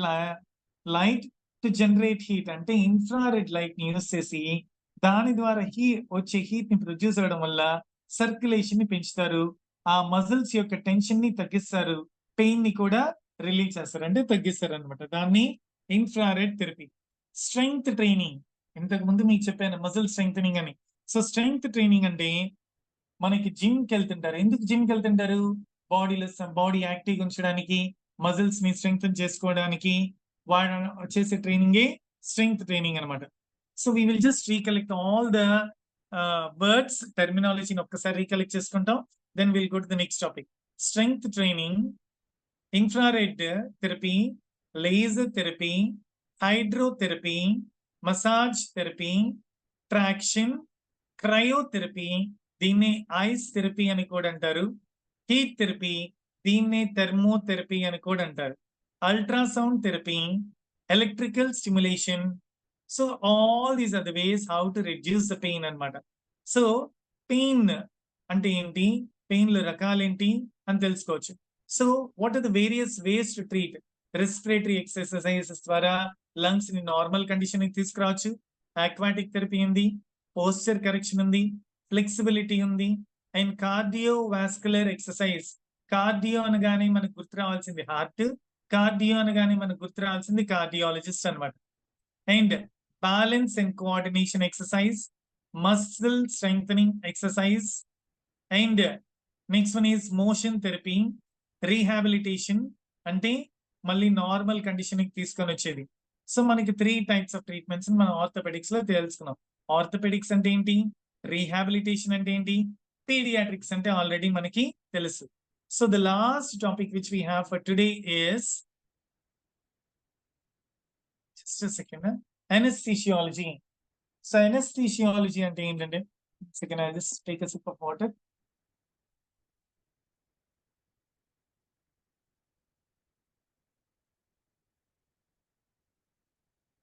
light to generate heat. అంటే ఇన్ఫ్రారెడ్ లైట్ ని యూజ్ చేసి దాని ద్వారా వచ్చే హీట్ ని ప్రొడ్యూస్ అవడం వల్ల సర్క్యులేషన్ ని పెంచుతారు, ఆ మజిల్స్ యొక్క టెన్షన్ ని తగ్గిస్తారు, పెయిన్ ని కూడా రిలీజ్ చేస్తారు, అంటే తగ్గిస్తారు అనమాట. దాన్ని ఇన్ఫ్రారెడ్ థెరపీ. స్ట్రెంగ్త్ ట్రైనింగ్, ఇంతకు ముందు మీకు చెప్పాను మజిల్ స్ట్రెంగ్థనింగ్ అని. సో స్ట్రెంగ్త్ ట్రైనింగ్ అంటే మనకి జిమ్ కి వెళ్తుంటారు. ఎందుకు జిమ్ కి వెళ్తుంటారు, బాడీ యాక్టివ్ ఉంచడానికి, మజిల్స్ ని స్ట్రెంగ్తన్ చేసుకోవడానికి వాళ్ళు చేసే ట్రైనింగే స్ట్రెంగ్త్ ట్రైనింగ్ అనమాట. So we will just recollect all the words, టెర్మినాలజీని ఒక్కసారి రీకలెక్ట్ చేసుకుంటాం, then will go to the next topic. Strength training, infrared therapy, laser therapy, hydrotherapy, massage therapy, traction, cryotherapy, దీన్ని ఐస్ థెరపీ అని కూడా అంటారు. Heat therapy, దీన్నే థెర్మోథెరపీ అని కూడా అంటారు. Ultrasound therapy, electrical stimulation. So all these are the ways how to reduce the pain అన్నమాట. So pain అంటే ఏంటి, పెయిన్ లో రకాలేంటి అని తెలుసుకోవచ్చు. So what are the various ways to treat, respiratory exercises ద్వారా లంగ్స్ ని నార్మల్ కండిషన్ కి తీసుకురావచ్చు. ఆక్వాటిక్ థెరపీ ఉంది, పోస్చర్ కరెక్షన్ ఉంది, ఫ్లెక్సిబిలిటీ ఉంది, అండ్ కార్డియోవాస్కులర్ ఎక్సర్సైజ్. కార్డియో అనగానే మనకు గుర్తు రావాల్సింది హార్ట్, కార్డియో అనగానే మనకు గుర్తు రావాల్సింది కార్డియాలజిస్ట్ అనమాట. And balance and coordination exercise, muscle strengthening exercise, and next one is motion therapy, rehabilitation అంటే మళ్ళీ నార్మల్ కండిషన్ కి తీసుకొని వచ్చేది. సో మనకి 3 టైప్స్ ఆఫ్ ట్రీట్మెంట్స్ మనం ఆర్థోపెడిక్స్ లో తెలుసుకున్నాం. ఆర్థోపెడిక్స్ అంటే ఏంటి, రీహాబిలిటేషన్ అంటే ఏంటి, పీడియాట్రిక్స్ అంటే ఆల్రెడీ మనకి తెలుసు. So the last topic which we have for today is just a second, anesthesiology. So anesthesiology అంటే ఏంటంటే, second I just take a sip of water.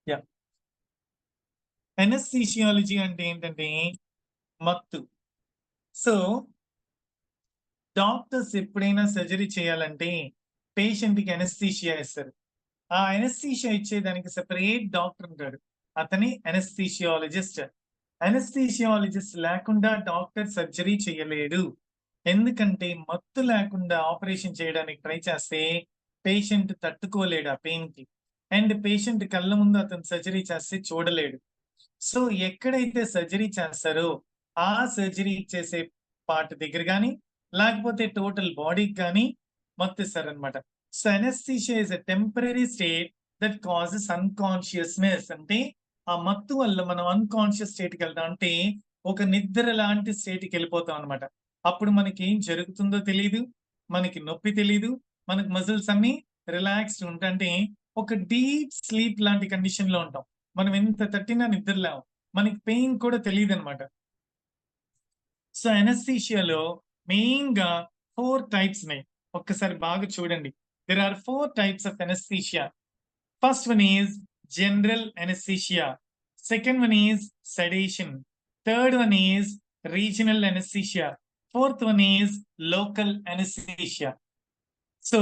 Yeah, anesthesiology అంటే ఏంటంటే మత్తు. సో డాక్టర్స్ ఎప్పుడైనా సర్జరీ చేయాలంటే పేషెంట్ కి అనస్థీషియా ఇస్తారు. ఆ అనస్థీషియా ఇచ్చేదానికి సెపరేట్ డాక్టర్ ఉంటాడు, అతని అనస్థీషియాలజిస్ట్. అనస్థీషియాలజిస్ట్ లేకుండా డాక్టర్ సర్జరీ చేయలేడు. ఎందుకంటే మత్తు లేకుండా ఆపరేషన్ చేయడానికి ట్రై చేస్తే పేషెంట్ తట్టుకోలేడు ఆ పెయిన్ కి, అండ్ పేషెంట్ కళ్ళ ముందు అతను సర్జరీ చేస్తే చూడలేడు. సో ఎక్కడైతే సర్జరీ చేస్తారో ఆ సర్జరీ చేసే పార్ట్ దగ్గర కానీ లేకపోతే టోటల్ బాడీకి కానీ మత్తు ఇస్తారనమాట. So anaesthesia is a temporary state that causes unconsciousness. అంటే ఆ మత్తు వల్ల మనం అన్కాన్షియస్ స్టేట్కి వెళ్తాం, అంటే ఒక నిద్ర లాంటి స్టేట్కి వెళ్ళిపోతాం అనమాట. అప్పుడు మనకి ఏం జరుగుతుందో తెలియదు, మనకి నొప్పి తెలియదు, మనకి మజిల్స్ అన్ని రిలాక్స్డ్ ఉంటాయంటే ఒక డీప్ స్లీప్ లాంటి కండిషన్ లో ఉంటాం. మనం ఎంత తట్టినా నిద్రలేము, మనకి పెయిన్ కూడా తెలియదు అనమాట. సో అనస్థీషియాలో మెయిన్ గా 4 టైప్స్ ఉన్నాయి. ఒక్కసారి బాగా చూడండి. There are 4 types of anaesthesia. First one is general anaesthesia, second one is sedation, third one is regional anaesthesia, fourth one is local anaesthesia. So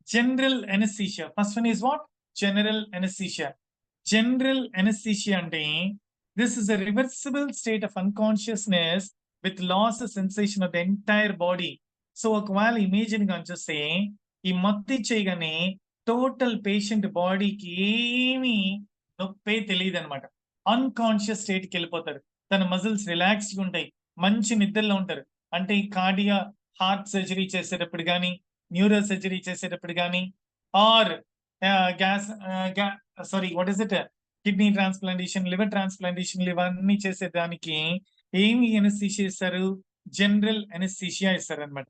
general anesthesia, first one is what? General anesthesia. General anesthesia అంటే this is a reversible state of unconsciousness with loss of sensation of the entire body. So ఒకవేళ image ని కానీ చూస్తే ఈ మత్తు చేయగానే total patient బాడీకి ఏమీ నొప్పే తెలియదు అనమాట. అన్కాన్షియస్ స్టేట్కి వెళ్ళిపోతారు, తన మజిల్స్ రిలాక్స్డ్ ఉంటాయి, మంచి నిద్రలో ఉంటారు. అంటే ఈ కార్డియా హార్ట్ సర్జరీ చేసేటప్పుడు కానీ, న్యూరో సర్జరీ చేసేటప్పుడు కానీ, or what is it kidney transplantation, liver transplantation, ఇవన్నీ చేసేదానికి ఏమి అనస్థీషియా ఇస్తారు? జనరల్ అనస్థీషియా ఇస్తారు అనమాట.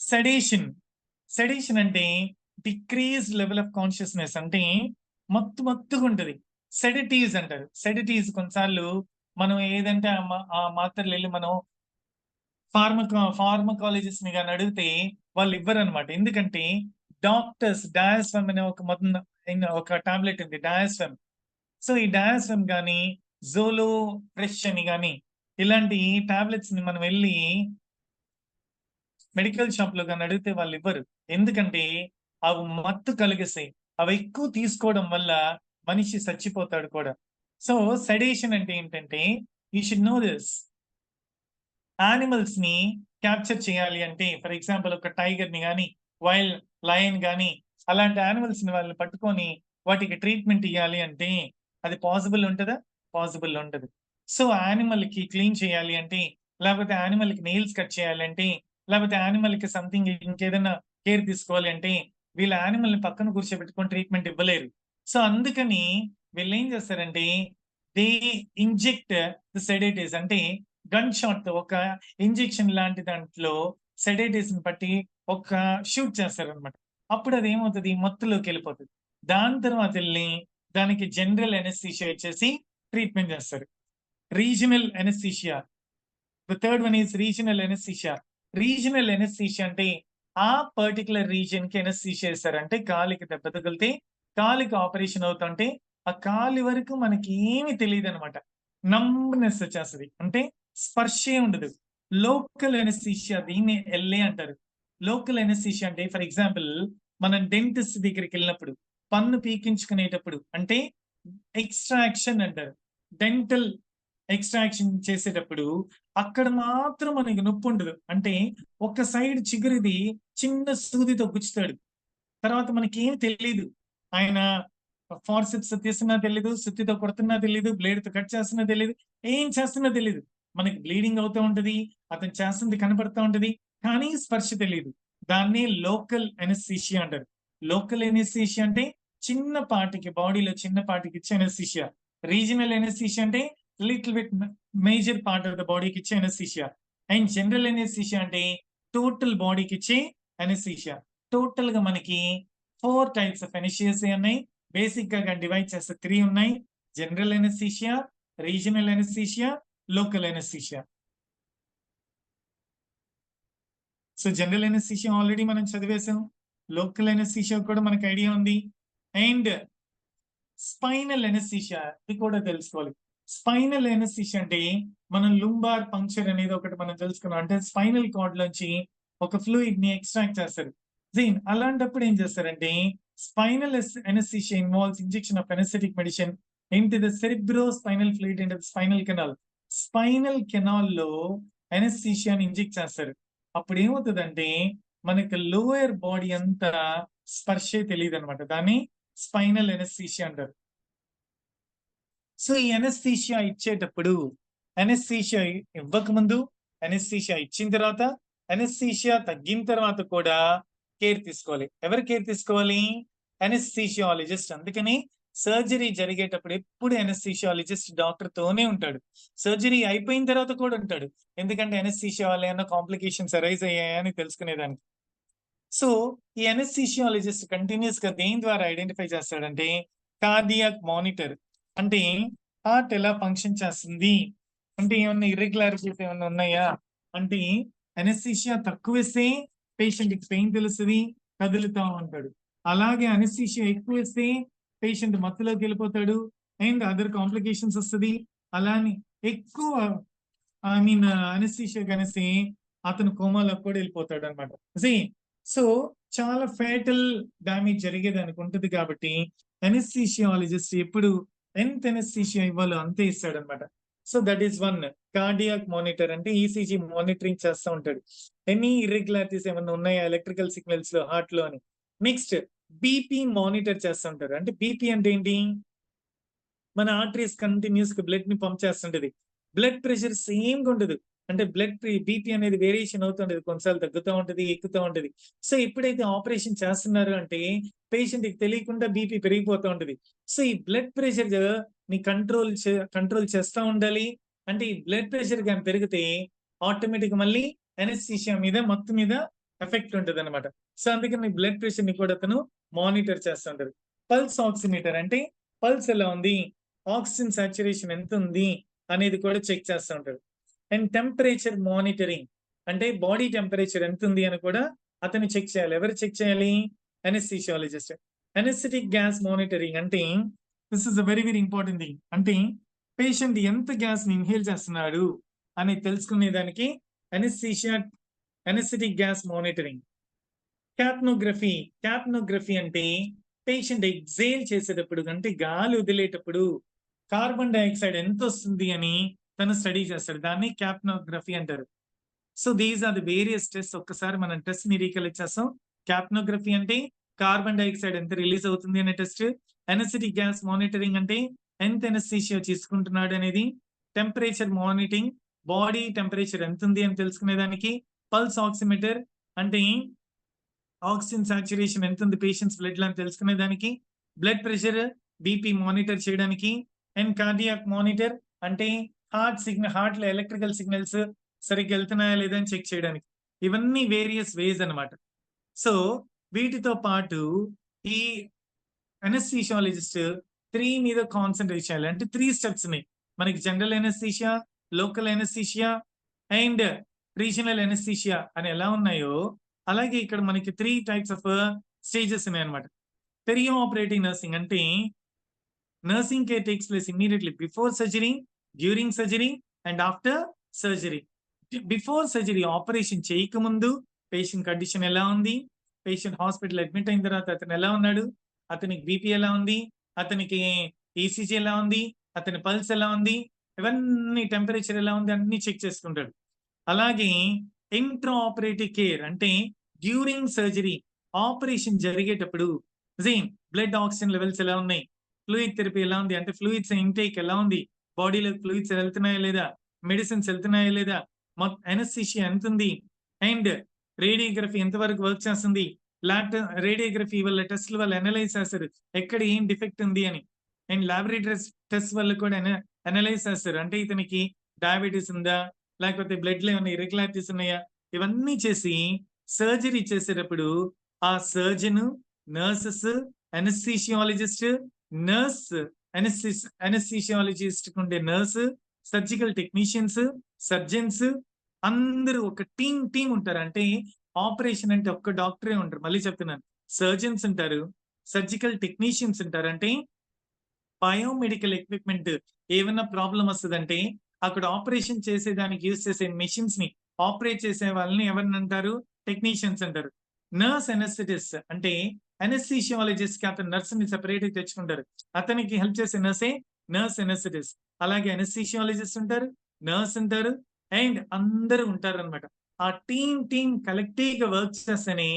సెడేషన్ అంటే డిక్రీజ్ లెవెల్ ఆఫ్ కాన్షియస్నెస్, అంటే మత్తుగా ఉంటుంది. సెడటివ్స్ అంటారు. సెడటివ్స్ కొన్నిసార్లు మనం ఏదంటే ఆ మాత్రలు వెళ్ళి మనం ఫార్మకాలజిస్ట్ ని కానీ అడిగితే వాళ్ళు ఇవ్వరు అనమాట. ఎందుకంటే డాక్టర్స్ డయాస్ఫెమ్ అనే ఒక టాబ్లెట్ ఉంది, డయాస్ఫెమ్. సో ఈ డయాస్ఫెమ్ కానీ జోలో ఫ్రెష్ అని కానీ ఇలాంటి టాబ్లెట్స్ ని మనం వెళ్ళి మెడికల్ షాప్ లో కానీ అడిగితే వాళ్ళు ఇవ్వరు. ఎందుకంటే అవి మత్తు కలిగిస్తాయి, అవి ఎక్కువ తీసుకోవడం వల్ల మనిషి చచ్చిపోతాడు కూడా. సో సెడేషన్ అంటే ఏంటంటే, you should know this. Animals ని క్యాప్చర్ చేయాలి అంటే, ఫర్ ఎగ్జాంపుల్ ఒక టైగర్ ని కానీ, వైల్డ్ లయన్ కానీ, అలాంటి యానిమల్స్ ని వాళ్ళని పట్టుకొని వాటికి ట్రీట్మెంట్ ఇవ్వాలి అంటే అది పాసిబుల్ ఉంటుందా? పాసిబుల్ ఉండదు. సో యానిమల్ కి క్లీన్ చేయాలి అంటే, లేకపోతే యానిమల్ కి నెయిల్స్ కట్ చేయాలంటే, లేకపోతే యానిమల్ కి సంథింగ్ ఇంకేదైనా కేర్ తీసుకోవాలి అంటే వీళ్ళ యానిమల్ ని పక్కన కూర్చోబెట్టుకొని ట్రీట్మెంట్ ఇవ్వలేరు. సో అందుకని వీళ్ళు ఏం చేస్తారంటే, దే ఇంజెక్ట్ ద సెడేటివ్స్, అంటే గన్ షాట్ తో ఒక ఇంజెక్షన్ లాంటి దాంట్లో సెడేటివ్స్ ని బట్టి ఒక షూట్ చేస్తారు అనమాట. అప్పుడు అది ఏమవుతుంది, మత్తులోకి వెళ్ళిపోతుంది. దాని తర్వాత వెళ్ళి దానికి జనరల్ అనస్థీషియా ఇచ్చేసి ట్రీట్మెంట్ చేస్తారు. Regional anaesthesia, the third one is regional anaesthesia. Regional anaesthesia అంటే ఆ పర్టికులర్ రీజియన్ కి అనస్థీషియా ఇస్తారు. అంటే కాలికి దెబ్బ తగిలితే, కాలికి ఆపరేషన్ అవుతుంటే ఆ కాలి వరకు మనకి ఏమి తెలియదు అనమాట, నంబ్నెస్ వచ్చేస్తుంది, అంటే స్పర్శే ఉండదు. లోకల్ అనస్థీషియా, దీన్ని ఎల్ఏ అంటారు. లోకల్ అనస్థీషియా అంటే ఫర్ ఎగ్జాంపుల్ మనం డెంటిస్ట్ దగ్గరికి వెళ్ళినప్పుడు పన్ను పీకించుకునేటప్పుడు అంటే ఎక్స్ట్రాక్షన్ అంటారు. డెంటల్ ఎక్స్ట్రాక్షన్ చేసేటప్పుడు అక్కడ మాత్రం మనకి నొప్పి ఉండదు. అంటే ఒక సైడ్ చిగురిది చిన్న సూదితో గుచ్చుతాడు. తర్వాత మనకేమి తెలీదు. ఆయన ఫార్సెప్స్ తీస్తున్నా తెలీదు, సుత్తితో కొడుతున్నా తెలీదు, బ్లేడ్‌తో కట్ చేస్తున్నా తెలీదు, ఏం చేస్తున్నా తెలీదు. మనకి బ్లీడింగ్ అవుతా ఉంటది. అతను చేస్తుంది కనపడతా ఉంటది. కానీ స్పర్శ తెలీదు. దాన్ని లోకల్ అనస్థీషియా అంటారు. లోకల్ అనస్థీషియా అంటే చిన్నపాటికి బాడీలో చిన్నపాటికి ఇచ్చే అనస్థీషియా. రీజినల్ అనస్థీషియా అంటే little bit major part of the బాడీకి ఇచ్చే అనస్థీషియా. అండ్ జనరల్ అనస్థీషియా అంటే టోటల్ బాడీకి ఇచ్చే అనస్థీషియా. టోటల్‌గా మనకి 4 టైప్స్ ఆఫ్ అనస్థీషియా ఉన్నాయి. బేసిక్‌గా డివైడ్ చేస్తే 3 ఉన్నాయి. General anaesthesia, regional anaesthesia, local anaesthesia. So, general anaesthesia already మనం చదివేసాం. లోకల్ అనస్థీషియా కూడా మనకు ఐడియా ఉంది. అండ్ స్పైనల్ అనస్థీషియా ఇది కూడా తెలుసుకోవాలి. స్పైనల్ అనస్థీషియా అంటే మనం లుంబార్ పంక్చర్ అనేది ఒకటి మనం తెలుసుకున్నాం. అంటే స్పైనల్ కార్డ్ లోంచి ఒక ఫ్లూయిడ్ ని ఎక్స్ట్రాక్ట్ చేస్తారు. అలాంటప్పుడు ఏం చేస్తారంటే spinal anaesthesia involves injection of anaesthetic medicine into the cerebrospinal fluid into the spinal canal. Spinal canal లో అనస్థీషియాని ఇంజెక్ట్ చేస్తారు. అప్పుడు ఏమవుతుందంటే మనకి లోయర్ బాడీ అంతా స్పర్శే తెలియదు అనమాట. దాన్ని స్పైనల్ అనస్థీషియా అంటారు. సో ఈ అనస్థీషియా ఇచ్చేటప్పుడు అనస్థీషియా ఇవ్వకముందు, అనస్థీషియా ఇచ్చిన తర్వాత, అనస్థీషియా తగ్గిన తర్వాత కూడా కేర్ తీసుకోవాలి. ఎవరు కేర్ తీసుకోవాలి? అనస్థీషియాలజిస్ట్. అందుకని సర్జరీ జరిగేటప్పుడు ఎప్పుడు అనస్థీషియాలజిస్ట్ డాక్టర్ తోనే ఉంటాడు. సర్జరీ అయిపోయిన తర్వాత కూడా ఉంటాడు. ఎందుకంటే అనస్థీషియా వల్ల ఏమన్నా కాంప్లికేషన్స్ అరైజ్ అయ్యాయని తెలుసుకునేదానికి. సో ఈ అనస్థీషియాలజిస్ట్ కంటిన్యూస్ గా దేని ద్వారా ఐడెంటిఫై చేస్తాడంటే కార్డియాక్ మానిటర్. అంటే హార్ట్ ఎలా ఫంక్షన్ చేస్తుంది, అంటే ఏమన్నా ఇర్రెగ్యులారిటీస్ ఏమన్నా ఉన్నాయా, అంటే అనస్థీషియా తక్కువేస్తే పేషెంట్ కి పెయిన్ తెలుస్తుంది, కదులుతా ఉంటాడు. అలాగే అనస్థీషియా ఎక్కువ ఇస్తే పేషెంట్ మత్తులోకి వెళ్ళిపోతాడు అండ్ అదర్ కాంప్లికేషన్స్ వస్తుంది. అలానే ఎక్కువ అనస్థీషియా కనేసి అతను కోమాలోకి కూడా వెళ్ళిపోతాడు అనమాట. సో చాలా ఫేటల్ డ్యామేజ్ జరిగేదానికి ఉంటుంది కాబట్టి అనస్థీషియాలజిస్ట్ ఎప్పుడు ఎంత అనస్థీషియా ఇవ్వాలో అంతే ఇస్తాడనమాట. So that is one. Cardiac monitor అంటే ఈసీజీ మానిటరింగ్ చేస్తూ ఉంటాడు. ఎనీ ఇర్రెగ్యులారిటీస్ ఏమైనా ఉన్నాయా ఎలక్ట్రికల్ సిగ్నల్స్ లో హార్ట్ లో అని. నెక్స్ట్ బీపీ మానిటర్ చేస్తూ ఉంటారు. అంటే బీపీ అంటే ఏంటి? మన ఆర్టరీస్ కంటిన్యూస్ గా బ్లడ్ ని పంప్ చేస్తుంటది. బ్లడ్ ప్రెషర్ సేమ్ గా ఉండదు. అంటే బ్లడ్ బీపీ అనేది వేరియేషన్ అవుతుంటది. కొన్నిసార్లు తగ్గుతూ ఉంటది, ఎక్కుతూ ఉంటది. సో ఎప్పుడైతే ఆపరేషన్ చేస్తున్నారు అంటే పేషెంట్ కి తెలియకుండా బీపీ పెరిగిపోతూ ఉంటది. సో ఈ బ్లడ్ ప్రెషర్ ని కంట్రోల్ చేస్తూ ఉండాలి. అంటే ఈ బ్లడ్ ప్రెషర్ కానీ పెరిగితే ఆటోమేటిక్ మళ్ళీ అనస్థీషియా మీద మొత్తం మీద ఎఫెక్ట్ ఉంటది అనమాట. సో అందుకని బ్లడ్ ప్రెషర్ ని కూడా అతను మానిటర్ చేస్తూ ఉంటారు. పల్స్ ఆక్సిమీటర్ అంటే పల్స్ ఎలా ఉంది, ఆక్సిజన్ సాచురేషన్ ఎంత ఉంది అనేది కూడా చెక్ చేస్తూ ఉంటారు. అండ్ టెంపరేచర్ మానిటరింగ్ అంటే బాడీ టెంపరేచర్ ఎంత ఉంది అని కూడా అతను చెక్ చేయాలి. ఎవరు చెక్ చేయాలి? అనస్థీషియాలజిస్ట్. అనస్థెటిక్ గ్యాస్ మానిటరింగ్ అంటే this is a very very important thing. అంటే పేషెంట్ ఎంత గ్యాస్ ని ఇన్హేల్ చేస్తున్నాడు అని తెలుసుకునే దానికి అనస్థెటిక్ గ్యాస్ మానిటరింగ్. క్యాప్నోగ్రఫీ అంటే పేషెంట్ ఎగ్జేల్ చేసేటప్పుడు అంటే గాలి వదిలేటప్పుడు కార్బన్ డైఆక్సైడ్ ఎంత వస్తుంది అని తను స్టడీ చేస్తాడు. దాన్ని క్యాప్నోగ్రఫీ అంటారు. So these are the various test. ఒక్కసారి మనం టెస్ట్ ని రీకలెక్ట్ చేస్తాం. క్యాప్నోగ్రఫీ అంటే కార్బన్ డైఆక్సైడ్ ఎంత రిలీజ్ అవుతుంది అనే టెస్ట్. అనస్థెటిక్ గ్యాస్ మానిటరింగ్ అంటే ఎంత అనస్థీషియా తీసుకుంటున్నాడు అనేది. టెంపరేచర్ మానిటరింగ్ బాడీ టెంపరేచర్ ఎంత ఉంది అని తెలుసుకునేదానికి. పల్స్ ఆక్సిమీటర్ అంటే ఆక్సిజన్ సాచురేషన్ ఎంత ఉంది పేషెంట్స్ బ్లడ్ లో అని తెలుసుకునేదానికి. బ్లడ్ ప్రెషర్ బీపీ మానిటర్ చేయడానికి. అండ్ కార్డియాక్ మానిటర్ అంటే హార్ట్ లో ఎలక్ట్రికల్ సిగ్నల్స్ సరిగ్గా వెళ్తున్నాయా లేదా అని చెక్ చేయడానికి. ఇవన్నీ వేరియస్ వేస్ అన్నమాట. సో వీటితో పాటు ఈ అనస్థీషియాలజిస్ట్ 3 మీద కాన్సన్ట్రేట్ చేయాలి. అంటే 3 స్టెప్స్ ఉన్నాయి మనకి. General anaesthesia, local anaesthesia and regional anaesthesia అని ఎలా ఉన్నాయో అలాగే ఇక్కడ మనకి 3 టైప్స్ ఆఫ్ స్టేజెస్ ఉన్నాయి అనమాట. పెరియో ఆపరేటివ్ నర్సింగ్ అంటే nursing care takes place immediately before surgery, during surgery and after surgery. Before surgery operation చేయకముందు పేషెంట్ కండిషన్ ఎలా ఉంది, పేషెంట్ హాస్పిటల్ అడ్మిట్ అయిన తర్వాత అతను ఎలా ఉన్నాడు, అతనికి బీపీ ఎలా ఉంది, అతనికి ఈసీజీ ఎలా ఉంది, అతని పల్స్ ఎలా ఉంది, ఇవన్నీ టెంపరేచర్ ఎలా ఉంది అన్నీ చెక్ చేసుకుంటాడు. అలాగే ఇంట్రా ఆపరేటివ్ కేర్ అంటే డ్యూరింగ్ సర్జరీ ఆపరేషన్ జరిగేటప్పుడు బ్లడ్ ఆక్సిజన్ లెవెల్స్ ఎలా ఉన్నాయి, ఫ్లూయిడ్ థెరపీ ఎలా ఉంది అంటే ఫ్లూయిడ్స్ ఇంటేక్ ఎలా ఉంది, బాడీలో ఫ్లూయిడ్స్ వెళ్తున్నాయా లేదా, మెడిసిన్స్ వెళ్తున్నాయా లేదా, ఎనస్థీషియా ఎంత ఉంది, అండ్ రేడియోగ్రఫీ ఎంతవరకు వర్క్ చేస్తుంది, రేడియోగ్రఫీ వల్ల టెస్ట్ల వల్ల అనలైజ్ చేస్తారు ఎక్కడ ఏం డిఫెక్ట్ ఉంది అని, అండ్ లాబొరేటరీ టెస్ట్ వల్ల కూడా అనలైజ్ చేస్తారు అంటే ఇతనికి డయాబెటీస్ ఉందా, లేకపోతే బ్లడ్ లో ఏమైనా ఇర్రెగ్యులారిటీస్ ఉన్నాయా, ఇవన్నీ చేసి సర్జరీ చేసేటప్పుడు ఆ surgeon, nurses, anaesthesiologist, nurse, anaesthesiologist ఉండే నర్స్, సర్జికల్ టెక్నీషియన్స్, సర్జన్స్ అందరూ ఒక టీం ఉంటారు. అంటే ఆపరేషన్ అంటే ఒక్క డాక్టరే ఉంటారు. మళ్ళీ చెప్తున్నాను, సర్జన్స్ ఉంటారు, సర్జికల్ టెక్నీషియన్స్ ఉంటారు. అంటే బయోమెడికల్ ఎక్విప్మెంట్ ఏమైనా ప్రాబ్లం వస్తుందంటే అక్కడ ఆపరేషన్ చేసేదానికి యూజ్ చేసే మెషిన్స్ ని ఆపరేట్ చేసే వాళ్ళని ఎవరిని అంటారు, టెక్నీషియన్స్ అంటారు. నర్స్ అనస్థెటిస్ట్ అంటే అనస్థీషియాలజిస్ట్ కి అతను నర్స్ ని సెపరేట్ గా తెచ్చుకుంటారు, అతనికి హెల్ప్ చేసే నర్సే నర్స్ అనస్థెటిస్ట్. అలాగే అనస్థీషియాలజిస్ట్ ఉంటారు, నర్స్ ఉంటారు, అండ్ అందరూ ఉంటారు అనమాట. ఆ టీం కలెక్టివ్ గా వర్క్ చేస్తేనే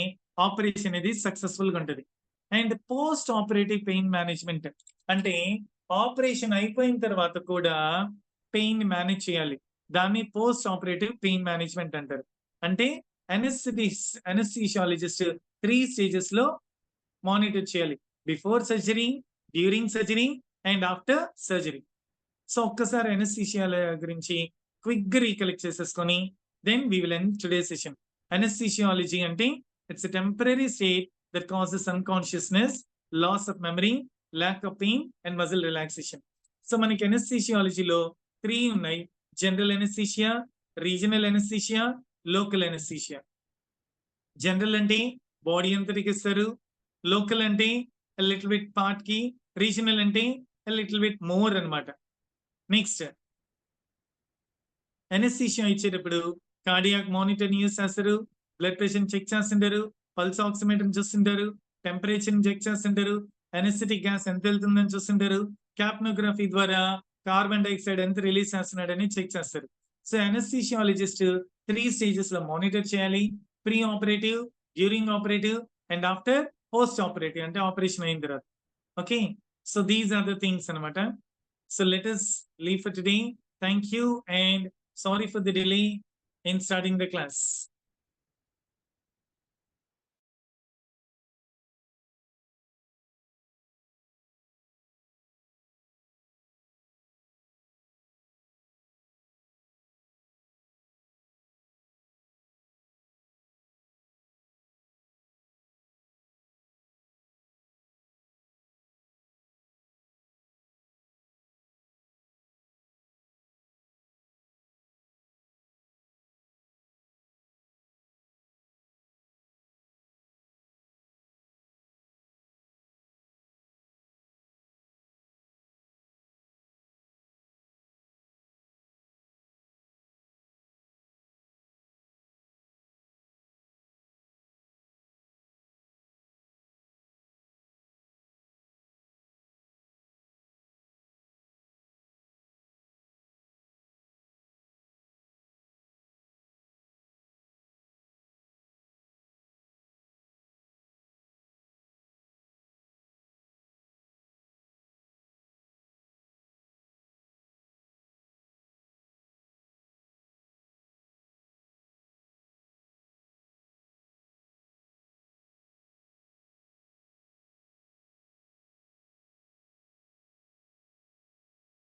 ఆపరేషన్ అనేది సక్సెస్ఫుల్ గా ఉంటుంది. And post operative pain management అంటే ఆపరేషన్ అయిపోయిన తర్వాత కూడా పెయిన్ మేనేజ్ చేయాలి, దాన్ని పోస్ట్ ఆపరేటివ్ పెయిన్ మేనేజ్మెంట్ అంటారు. అంటే అనస్థీషియాలజిస్ట్ 3 స్టేజెస్ లో మానిటర్ చేయాలి, before surgery, during surgery and after surgery. So ఒక్కసారి అనస్థీషియా గురించి క్విక్ గా రీకలెక్ట్ చేసేసుకొని then we will end today session. Anaesthesiology అంటే it's a temporary state that causes unconsciousness, loss of memory, lack of pain and muscle relaxation. So మనకి అనస్థీషియాలజీలో 3 ఉన్నాయి, general anaesthesia, regional anaesthesia, local anaesthesia. General అంటే body అంతటికి ఇస్తారు, local అంటే little bit part కి, regional అంటే లిటిల్ బిట్ మోర్ అన్నమాట. నెక్స్ట్ అనస్థీషియా ఇచ్చేటప్పుడు కార్డియాక్ మానిటర్ యూస్ చేస్తారు, బ్లడ్ ప్రెషర్ చెక్ చేస్తుంటారు, పల్స్ ఆక్సిమీటర్ చూస్తుంటారు, టెంపరేచర్ చెక్ చేస్తుంటారు, అనస్థెటిక్ గ్యాస్ ఎంత వెళ్తుందని చూస్తుంటారు, క్యాప్నోగ్రఫీ ద్వారా కార్బన్ డైఆక్సైడ్ ఎంత రిలీజ్ చేస్తున్నాడని చెక్ చేస్తారు. సో అనస్థీషియాలజిస్ట్ 3 స్టేజెస్ లో మానిటర్ చేయాలి, pre operative, during operative and after post operative అంటే ఆపరేషన్ అయిన తర్వాత. Okay, so these are the things అనమాట. So let us leave for today. Thank you and sorry for the delay in starting the class.